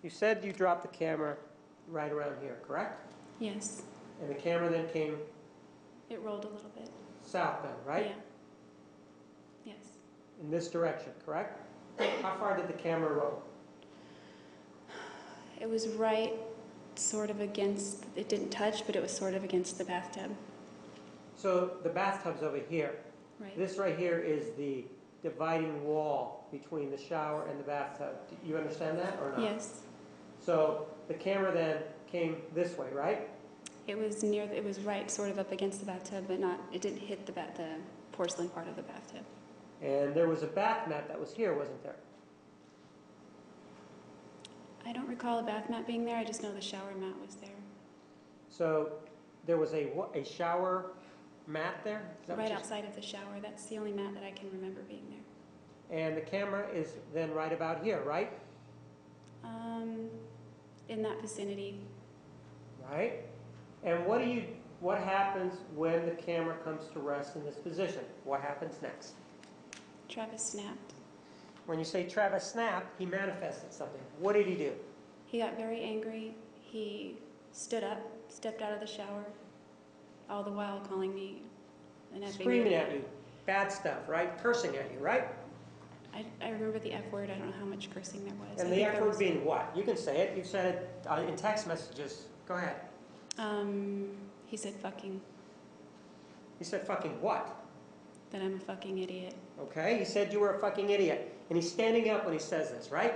you said you dropped the camera right around here, correct? Yes, And the camera then came it rolled a little bit. south then, right? Yeah. Yes. In this direction, correct? How far did the camera roll? It was right sort of against, it didn't touch, but it was sort of against the bathtub. So the bathtub's over here. Right. This right here is the dividing wall between the shower and the bathtub. Do you understand that or not? Yes. So the camera then came this way, right? It was near, it was right sort of up against the bathtub, but not, it didn't hit the porcelain part of the bathtub. And there was a bath mat that was here, wasn't there? I don't recall a bath mat being there, I just know the shower mat was there. So there was a shower mat there? Is that what Right you- outside of the shower, that's the only mat that I can remember being there. And the camera is then right about here, right? In that vicinity, Right? And what happens when the camera comes to rest in this position? What happens next? Travis snapped. When you say Travis snapped, he manifested something. What did he do? He got very angry. He stood up, stepped out of the shower, all the while calling me an effing Screaming idiot. at you. Bad stuff, right? Cursing at you, right? I remember the F word. I don't know how much cursing there was. And I the think F there word was- being what? You can say it. You've said it in text messages. Go ahead. He said fucking, He said fucking what? that I'm a fucking idiot. Okay? He said you were a fucking idiot. And he's standing up when he says this, right?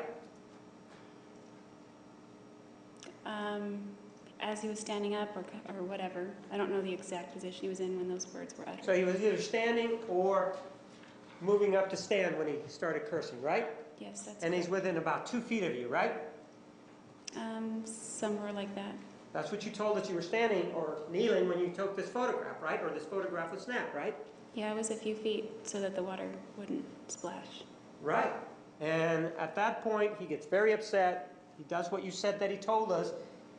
As he was standing up or whatever. I don't know the exact position he was in when those words were uttered. So he was either standing or moving up to stand when he started cursing, right? Yes, that's And he's correct. within about 2 feet of you, right? Somewhere like that. That's what you told us you were standing or kneeling when you took this photograph, right? Or this photograph was snapped, right? Yeah, I was a few feet so that the water wouldn't splash. Right. And at that point, he gets very upset. He does what you said that he told us.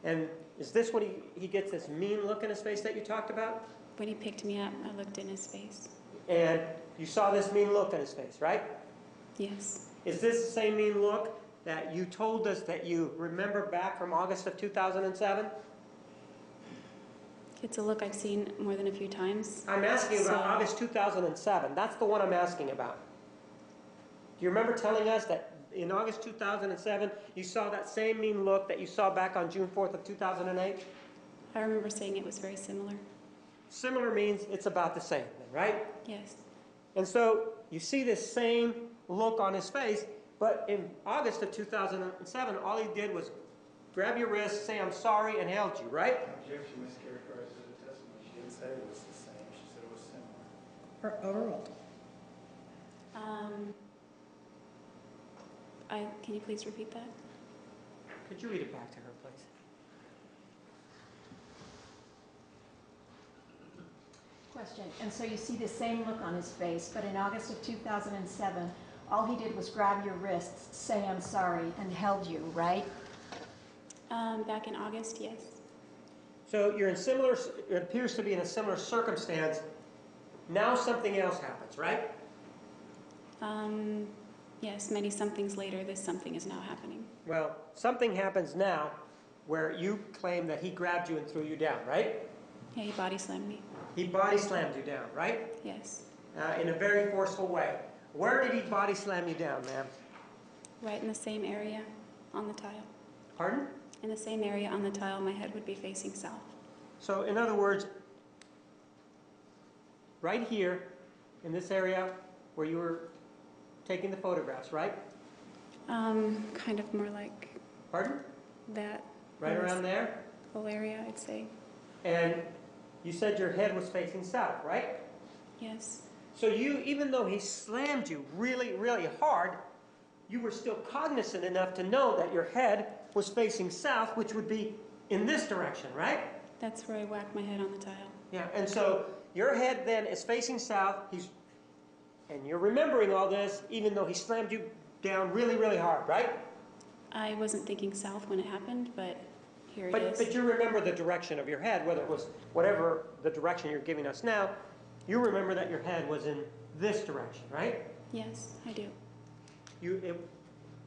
And is this when he gets this mean look in his face that you talked about? When he picked me up, I looked in his face. And you saw this mean look in his face, right? Yes. Is this the same mean look that you told us that you remember back from August of 2007? It's a look I've seen more than a few times. I'm asking about So- August 2007. That's the one I'm asking about. Do you remember telling us that in August 2007, you saw that same mean look that you saw back on June 4th of 2008? I remember saying it was very similar. Similar means it's about the same, then, right? Yes. And so you see this same look on his face, but in August of 2007, all he did was grab your wrist, say, I'm sorry, and held you, right? Objection, mischaracterized the testimony. She didn't say it was the same, she said it was similar. Overruled. Can you please repeat that? Could you read it back to her, please? Question. And so you see the same look on his face, but in August of 2007, all he did was grab your wrists, say I'm sorry, and held you, right? Back in August, yes. So you're in similar, it appears to be in a similar circumstance. Now something else happens, right? Yes, many somethings later, this something is now happening. Well, something happens now where you claim that he grabbed you and threw you down, right? Yeah, he body slammed me. He body slammed you down, right? Yes. In a very forceful way. Where did he body slam you down, ma'am? Right in the same area on the tile. Pardon? In the same area on the tile, my head would be facing south. So in other words, right here in this area where you were taking the photographs, right? Kind of more like Pardon? that. Right Yes. around there? whole area, I'd say. And you said your head was facing south, right? Yes. So you, even though he slammed you really, really hard, you were still cognizant enough to know that your head was facing south, which would be in this direction, right? That's where I whacked my head on the tile. Yeah, and so your head then is facing south, and you're remembering all this, even though he slammed you down really, really hard, right? I wasn't thinking south when it happened, but here it is. But you remember the direction of your head, whether it was whatever the direction you're giving us now, you remember that your head was in this direction, right? Yes, I do. It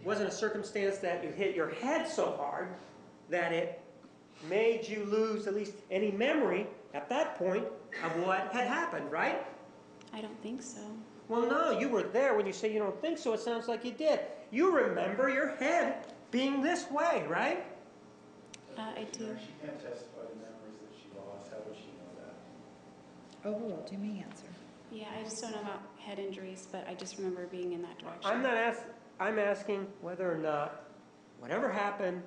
wasn't a circumstance that you hit your head so hard that it made you lose at least any memory at that point of what had happened, right? I don't think so. Well, no, you were there. When you say you don't think so, it sounds like you did. You remember your head being this way, right? I do. She can't testify to memories that she lost. How would she know that? Overruled, you may answer. Yeah, I just don't know about head injuries, but I just remember being in that direction. I'm asking whether or not whatever happened,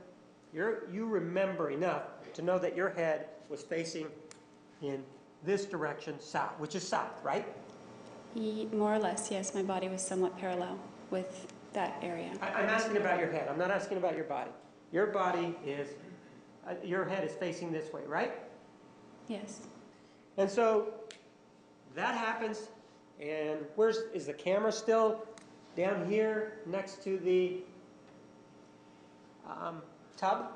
you remember enough to know that your head was facing in this direction, south, which is south, right? More or less, yes. My body was somewhat parallel with that area. I'm asking about your head. I'm not asking about your body. Your body is, your head is facing this way, right? Yes. And so that happens, and is the camera still down here next to the tub?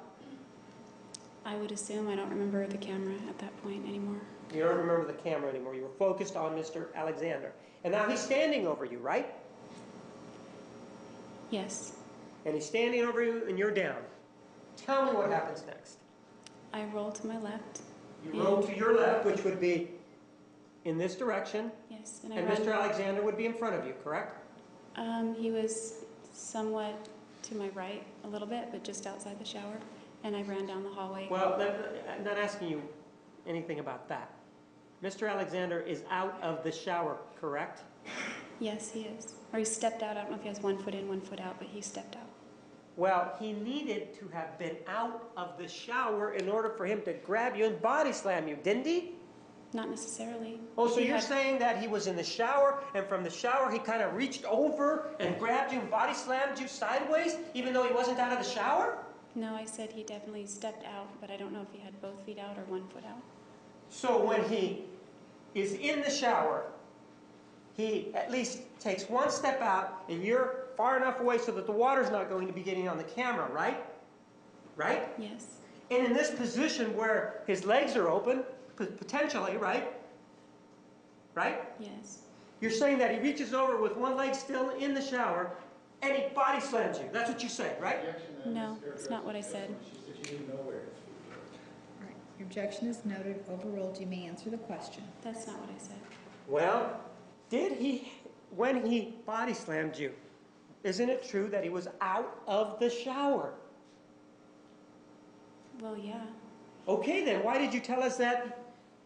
I would assume. I don't remember the camera at that point anymore. You don't remember the camera anymore. You were focused on Mr. Alexander. And now he's standing over you, right? Yes. And he's standing over you and you're down. Tell me what happens next. I roll to my left. You roll to your left, which would be in this direction, Yes. and Mr. Alexander would be in front of you, correct? He was somewhat to my right a little bit, but just outside the shower. And I ran down the hallway. Well, I'm not asking you anything about that. Mr. Alexander is out of the shower, correct? Yes, he is. Or he stepped out. I don't know if he has 1 foot in, 1 foot out, but he stepped out. Well, he needed to have been out of the shower in order for him to grab you and body slam you, didn't he? Not necessarily. Oh, so He you're had- saying that he was in the shower, and from the shower he kind of reached over and grabbed you and body slammed you sideways, even though he wasn't out of the shower? No, I said he definitely stepped out, but I don't know if he had both feet out or 1 foot out. So when he is in the shower, he at least takes one step out, and you're far enough away so that the water's not going to be getting on the camera, right? Right? Yes. And in this position where his legs are open, potentially, right? Right? Yes. You're saying that he reaches over with one leg still in the shower, and he body slams you. That's what you said, right? No, it's not what I said. She said she didn't know where his feet were. All right, your objection is noted, overruled, you may answer the question. That's not what I said. Well, when he body slammed you, isn't it true that he was out of the shower? Well, yeah. Okay, then why did you tell us that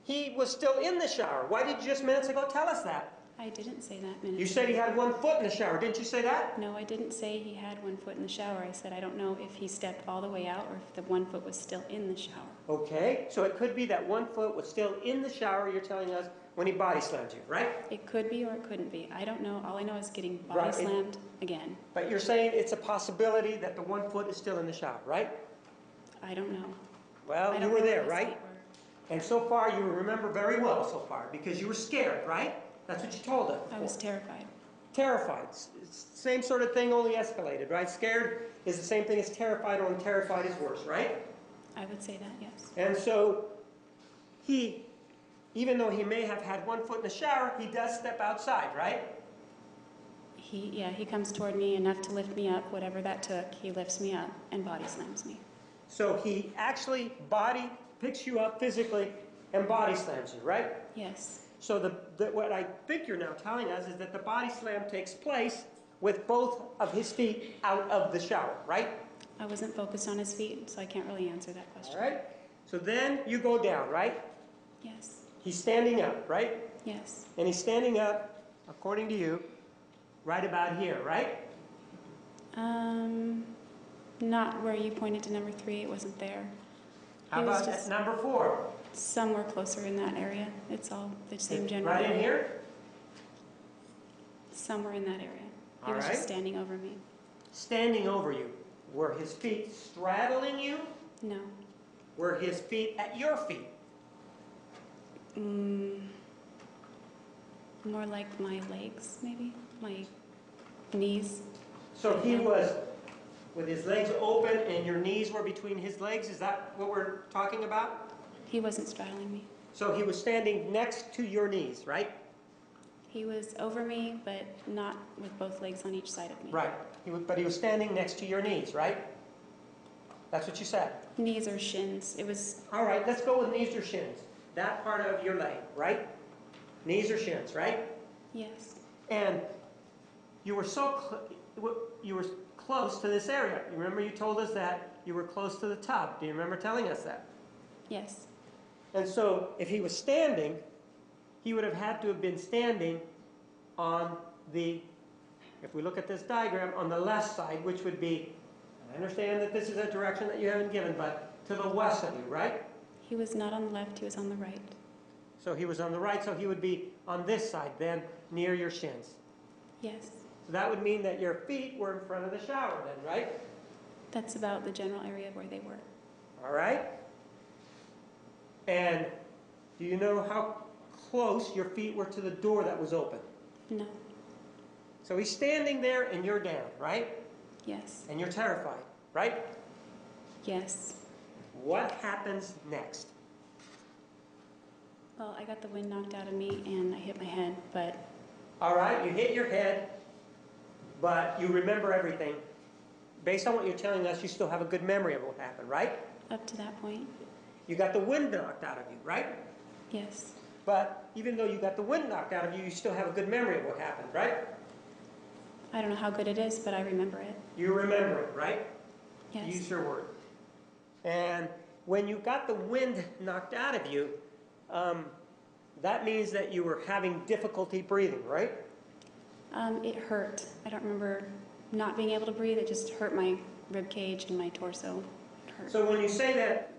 he was still in the shower? Why did you just minutes ago tell us that? I didn't say that minutes You said he ago. had 1 foot in the shower. Didn't you say that? No, I didn't say he had 1 foot in the shower. I said I don't know if he stepped all the way out or if the 1 foot was still in the shower. Okay, so it could be that 1 foot was still in the shower, you're telling us, when he body slammed you, right? It could be or it couldn't be. I don't know. All I know is getting body Right. slammed again. But you're saying it's a possibility that the 1 foot is still in the shower, right? I don't know. Well, I you don't were know where there, his right? feet were. And so far, you remember very well so far, because you were scared, right? That's what you told us I before. was terrified. Terrified. It's the same sort of thing, only escalated, right? Scared is the same thing as terrified, only terrified is worse, right? I would say that, yes. And so, even though he may have had 1 foot in the shower, he does step outside, right? He comes toward me enough to lift me up, whatever that took. He lifts me up and body slams me. So he actually picks you up physically and body slams you, right? Yes. So what I think you're now telling us is that the body slam takes place with both of his feet out of the shower, right? I wasn't focused on his feet, so I can't really answer that question. All right? So then you go down, right? Yes. He's standing up, right? Yes. And he's standing up, according to you, right about here, right? Not where you pointed to number 3. It wasn't there. How He was about at just- number 4? Somewhere closer in that area. It's all the same general Right in area. here? Somewhere in that area. He All was right. just standing over me. Standing over you. Were his feet straddling you? No. Were his feet at your feet? More like my legs, maybe? My knees. So he was with his legs open and your knees were between his legs? Is that what we're talking about? He wasn't straddling me. So he was standing next to your knees, right? He was over me, but not with both legs on each side of me. Right. But he was standing next to your knees, right? That's what you said. Knees or shins. It was, All right, let's go with knees or shins. That part of your leg, right? Knees or shins, right? yes. And you were you were close to this area. You remember you told us that you were close to the tub. Do you remember telling us that? Yes. And so if he was standing, he would have had to have been standing on the, if we look at this diagram, on the left side, which would be, and I understand that this is a direction that you haven't given, but to the west of you, right? He was not on the left, he was on the right. So he was on the right, so he would be on this side then, near your shins. Yes. So that would mean that your feet were in front of the shower then, right? That's about the general area where they were. All right? And do you know how close your feet were to the door that was open? No. So he's standing there and you're down, right? Yes. And you're terrified, right? Yes. What happens next? Well, I got the wind knocked out of me and I hit my head, but All right, you hit your head, but you remember everything. Based on what you're telling us, you still have a good memory of what happened, right? up to that point, You got the wind knocked out of you, right? yes. But even though you got the wind knocked out of you, you still have a good memory of what happened, right? I don't know how good it is, but I remember it. You remember it, right? Yes. Use your word. And when you got the wind knocked out of you, that means that you were having difficulty breathing, right? It hurt. I don't remember not being able to breathe. It just hurt my rib cage and my torso. It hurt. So when you say that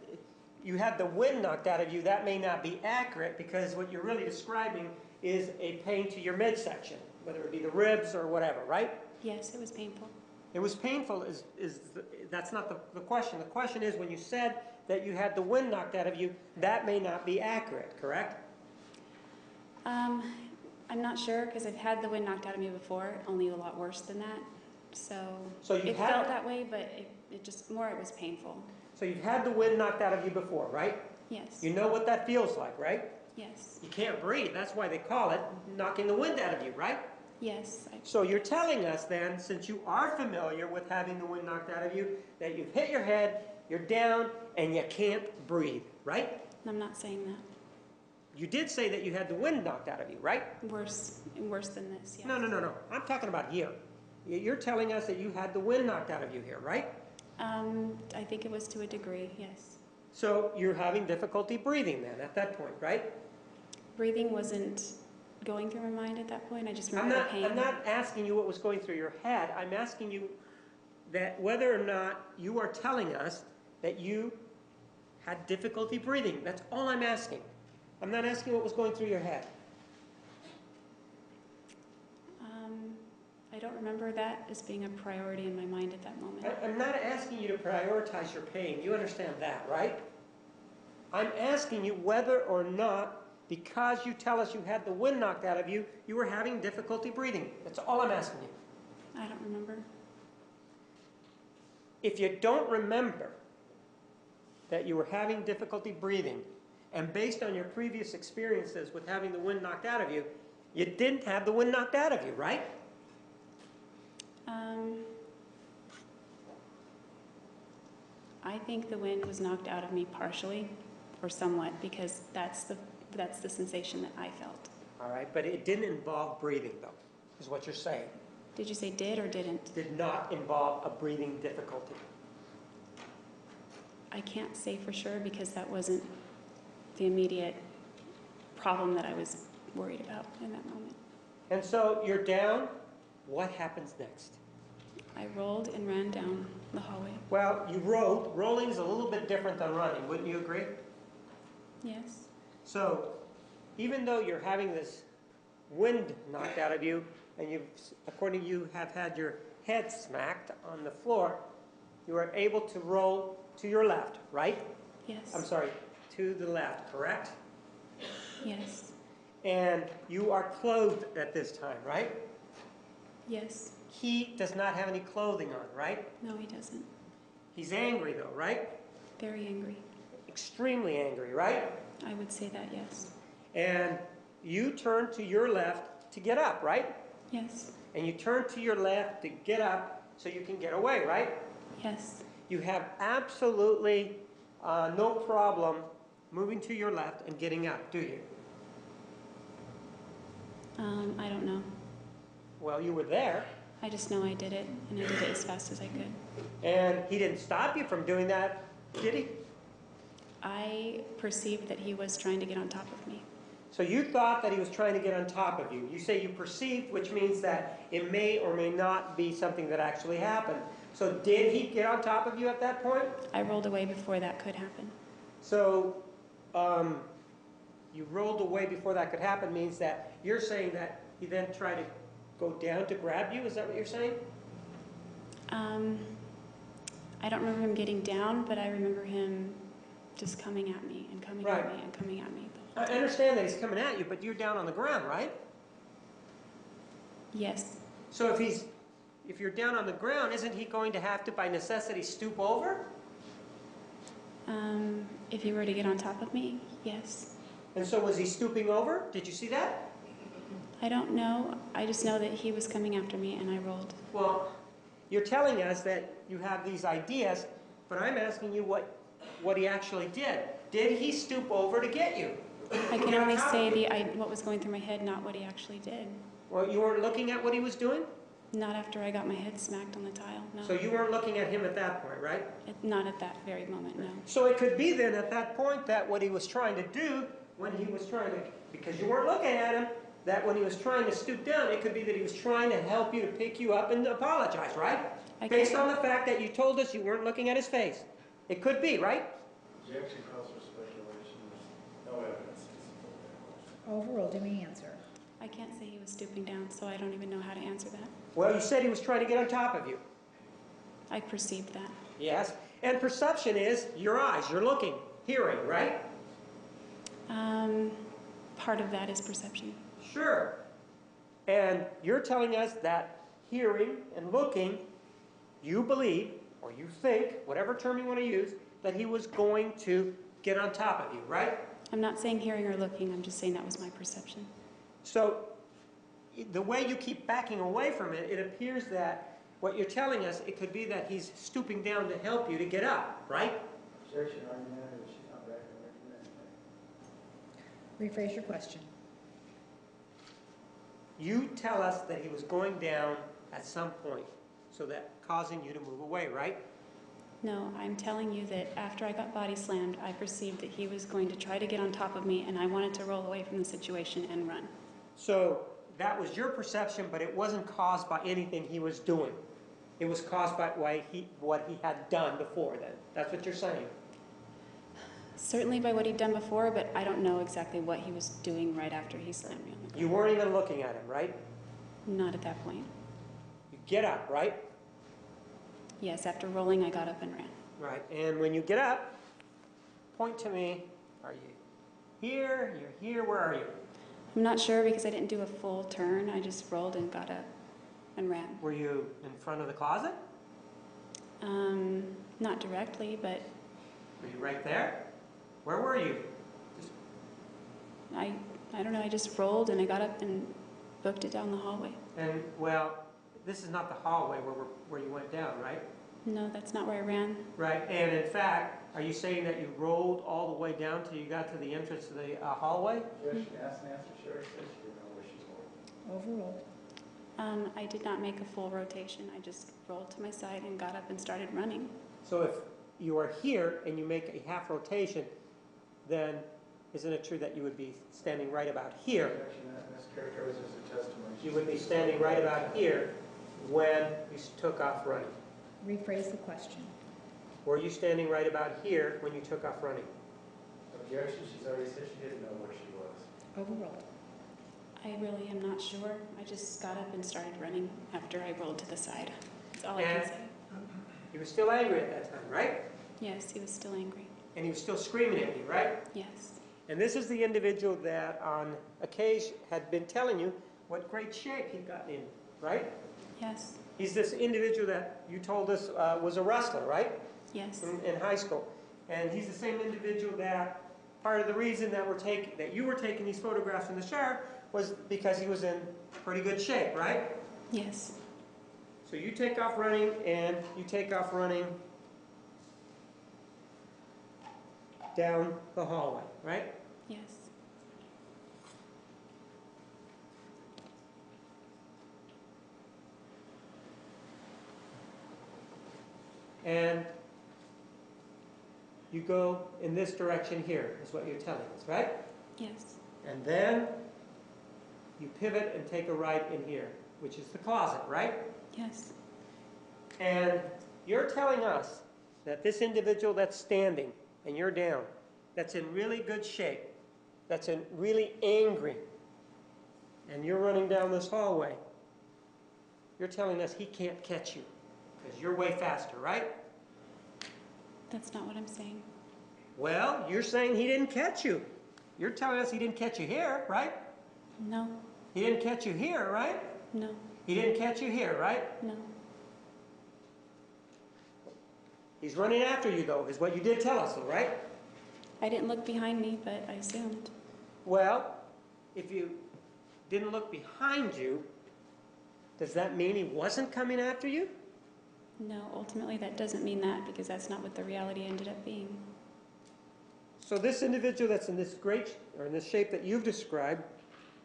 you had the wind knocked out of you, that may not be accurate because what you're really describing is a pain to your midsection, whether it be the ribs or whatever, right? Yes, it was painful. It was painful, that's not the question. The question is when you said that you had the wind knocked out of you, that may not be accurate, correct? I'm not sure because I've had the wind knocked out of me before, only a lot worse than that. So you it had felt that way, but it just more it was painful. So you've had the wind knocked out of you before, right? Yes. You know what that feels like, right? Yes. You can't breathe. That's why they call it knocking the wind out of you, right? Yes. So you're telling us then, since you are familiar with having the wind knocked out of you, that you've hit your head, you're down, and you can't breathe, right? I'm not saying that. You did say that you had the wind knocked out of you, right? Worse than this. Yes. No. I'm talking about here. You're telling us that you had the wind knocked out of you here, right? I think it was to a degree. Yes. So you're having difficulty breathing then at that point, right? Breathing wasn't going through my mind at that point. I just remember the pain. I'm not asking you what was going through your head. I'm asking you that whether or not you are telling us that you had difficulty breathing. That's all I'm asking. I'm not asking what was going through your head. I don't remember that as being a priority in my mind at that moment. I'm not asking you to prioritize your pain. You understand that, right? I'm asking you whether or not, because you tell us you had the wind knocked out of you, you were having difficulty breathing. That's all I'm asking you. I don't remember. If you don't remember that you were having difficulty breathing, and based on your previous experiences with having the wind knocked out of you, you didn't have the wind knocked out of you, right? I think the wind was knocked out of me partially, or somewhat, because that's the sensation that I felt. All right, but it didn't involve breathing, though, is what you're saying. Did you say did or didn't? Did not involve a breathing difficulty. I can't say for sure because that wasn't the immediate problem that I was worried about in that moment. And so you're down. What happens next? I rolled and ran down the hallway. Well, you rolled. Rolling is a little bit different than running, wouldn't you agree? Yes. So, even though you're having this wind knocked out of you, and you've, according to you, have had your head smacked on the floor, you are able to roll to your left, right? Yes. I'm sorry, to the left, correct? Yes. And you are clothed at this time, right? Yes. He does not have any clothing on, right? No, he doesn't. He's angry though, right? Very angry. Extremely angry, right? I would say that, yes. And you turn to your left to get up, right? Yes. And you turn to your left to get up so you can get away, right? Yes. You have absolutely no problem moving to your left and getting up, do you? I don't know. Well, you were there, I just know I did it, and I did it as fast as I could. and he didn't stop you from doing that, did he? I perceived that he was trying to get on top of me. So you thought that he was trying to get on top of you. You say you perceived, which means that it may or may not be something that actually happened. So did he get on top of you at that point? I rolled away before that could happen. So you rolled away before that could happen means that you're saying that he then tried to go down to grab you? Is that what you're saying? I don't remember him getting down, but I remember him just coming at me and coming Right. at me and coming at me. I understand that he's coming at you, but you're down on the ground, right? Yes. So if you're down on the ground, isn't he going to have to, by necessity, stoop over? If he were to get on top of me, yes. And so was he stooping over? Did you see that? I don't know. I just know that he was coming after me, and I rolled. Well, you're telling us that you have these ideas, but I'm asking you what he actually did. Did he stoop over to get you? I can only say what was going through my head, not what he actually did. Well, you weren't looking at what he was doing? Not after I got my head smacked on the tile, no. So you weren't looking at him at that point, right? Not at that very moment, no. So it could be then at that point that what he was trying to do when he was trying to, because you weren't looking at him, that when he was trying to stoop down, it could be that he was trying to help you to pick you up and apologize, right? Based on the fact that you told us you weren't looking at his face. It could be, right? Objection calls for speculation. There's no evidence to support that question. Overruled, do we answer? I can't say he was stooping down, so I don't even know how to answer that. Well, you said he was trying to get on top of you. I perceived that. Yes. And perception is your eyes, you're looking, hearing, right? Part of that is perception. Sure. And you're telling us that hearing and looking, you believe, or you think, whatever term you want to use, that he was going to get on top of you, right? I'm not saying hearing or looking, I'm just saying that was my perception. So the way you keep backing away from it, it appears that what you're telling us, it could be that he's stooping down to help you to get up, right? Objection, argumentative, she's not backing away from anything. Rephrase your question. You tell us that he was going down at some point, so that causing you to move away, right? No, I'm telling you that after I got body slammed, I perceived that he was going to try to get on top of me, and I wanted to roll away from the situation and run. So that was your perception, but it wasn't caused by anything he was doing. It was caused by what he had done before then. That's what you're saying. Certainly by what he'd done before, but I don't know exactly what he was doing right after he slammed me on the ground. You weren't even looking at him, right? Not at that point. You get up, right? Yes, after rolling, I got up and ran. Right. And when you get up, point to me. Are you here? You're here. Where are you? I'm not sure because I didn't do a full turn. I just rolled and got up and ran. Were you in front of the closet? Not directly, but Were you right there? Where were you? I don't know. I just rolled and I got up and booked it down the hallway. And, well, this is not the hallway where you went down, right? No, that's not where I ran. Right. And in fact, are you saying that you rolled all the way down till you got to the entrance to the hallway? Objection, asked and answered, Sherry said she didn't know where she was. Overruled. I did not make a full rotation. I just rolled to my side and got up and started running. So if you are here and you make a half rotation, then isn't it true that you would be standing right about here? Objection, that mischaracterizes her testimony. You would be standing right about here when you took off running? Rephrase the question. Were you standing right about here when you took off running? Objection, she's already said she didn't know where she was. Overruled. I really am not sure. I just got up and started running after I rolled to the side. That's all I And can say. he was still angry at that time, right? Yes, he was still angry. And he was still screaming at you, right? Yes. And this is the individual that on occasion had been telling you what great shape he'd gotten in, right? Yes. He's this individual that you told us was a wrestler, right? Yes. In high school. And he's the same individual that part of the reason that you were taking these photographs in the shower was because he was in pretty good shape, right? Yes. So you take off running and you take off running down the hallway, right? Yes. And you go in this direction here, is what you're telling us, right? Yes. And then you pivot and take a right in here, which is the closet, right? Yes. And you're telling us that this individual that's standing and you're down, that's in really good shape, that's in really angry, and you're running down this hallway, you're telling us he can't catch you because you're way faster, right? That's not what I'm saying. Well, you're saying he didn't catch you. You're telling us he didn't catch you here, right? No. He didn't catch you here, right? No. He didn't catch you here, right? No. He's running after you, though, is what you did tell us, though, right? I didn't look behind me, but I assumed. Well, if you didn't look behind you, does that mean he wasn't coming after you? No, ultimately that doesn't mean that because that's not what the reality ended up being. So this individual that's in this in this shape that you've described,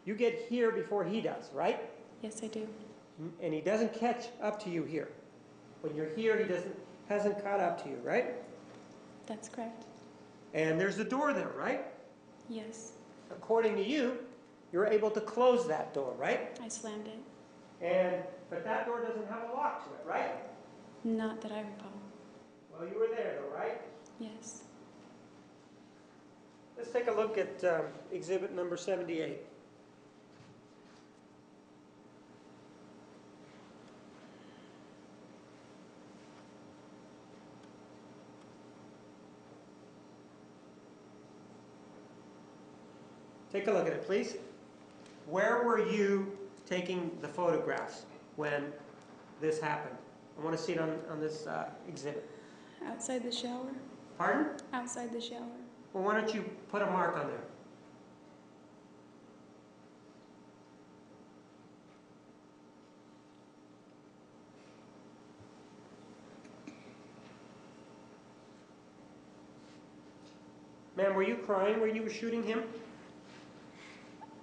you get here before he does, right? Yes, I do. And he doesn't catch up to you here. When you're here, he hasn't caught up to you, right? That's correct. And there's the door there, right? Yes. According to you, you're able to close that door, right? I slammed it. But that door doesn't have a lock to it, right? Not that I recall. Well, you were there, though, right? Yes. Let's take a look at exhibit number 78. Take a look at it, please. Where were you taking the photographs when this happened? I want to see it on this exhibit. Outside the shower? Pardon? Outside the shower. Well, why don't you put a mark on there? Ma'am, were you crying when you were shooting him?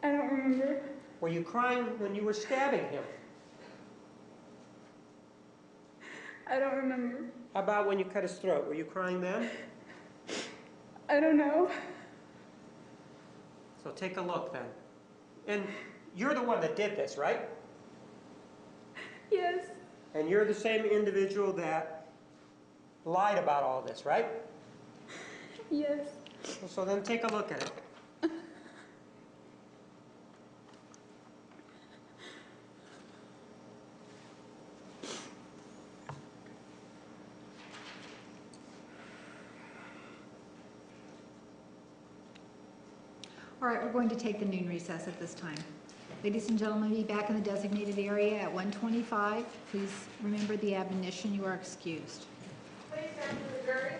I don't remember. Were you crying when you were stabbing him? I don't remember. How about when you cut his throat? Were you crying then? I don't know. So take a look then. And you're the one that did this, right? Yes. And you're the same individual that lied about all this, right? Yes. So then take a look at it. All right, we're going to take the noon recess at this time. Ladies and gentlemen, be back in the designated area at 1:25. Please remember the admonition, you are excused. Please stand for the jury.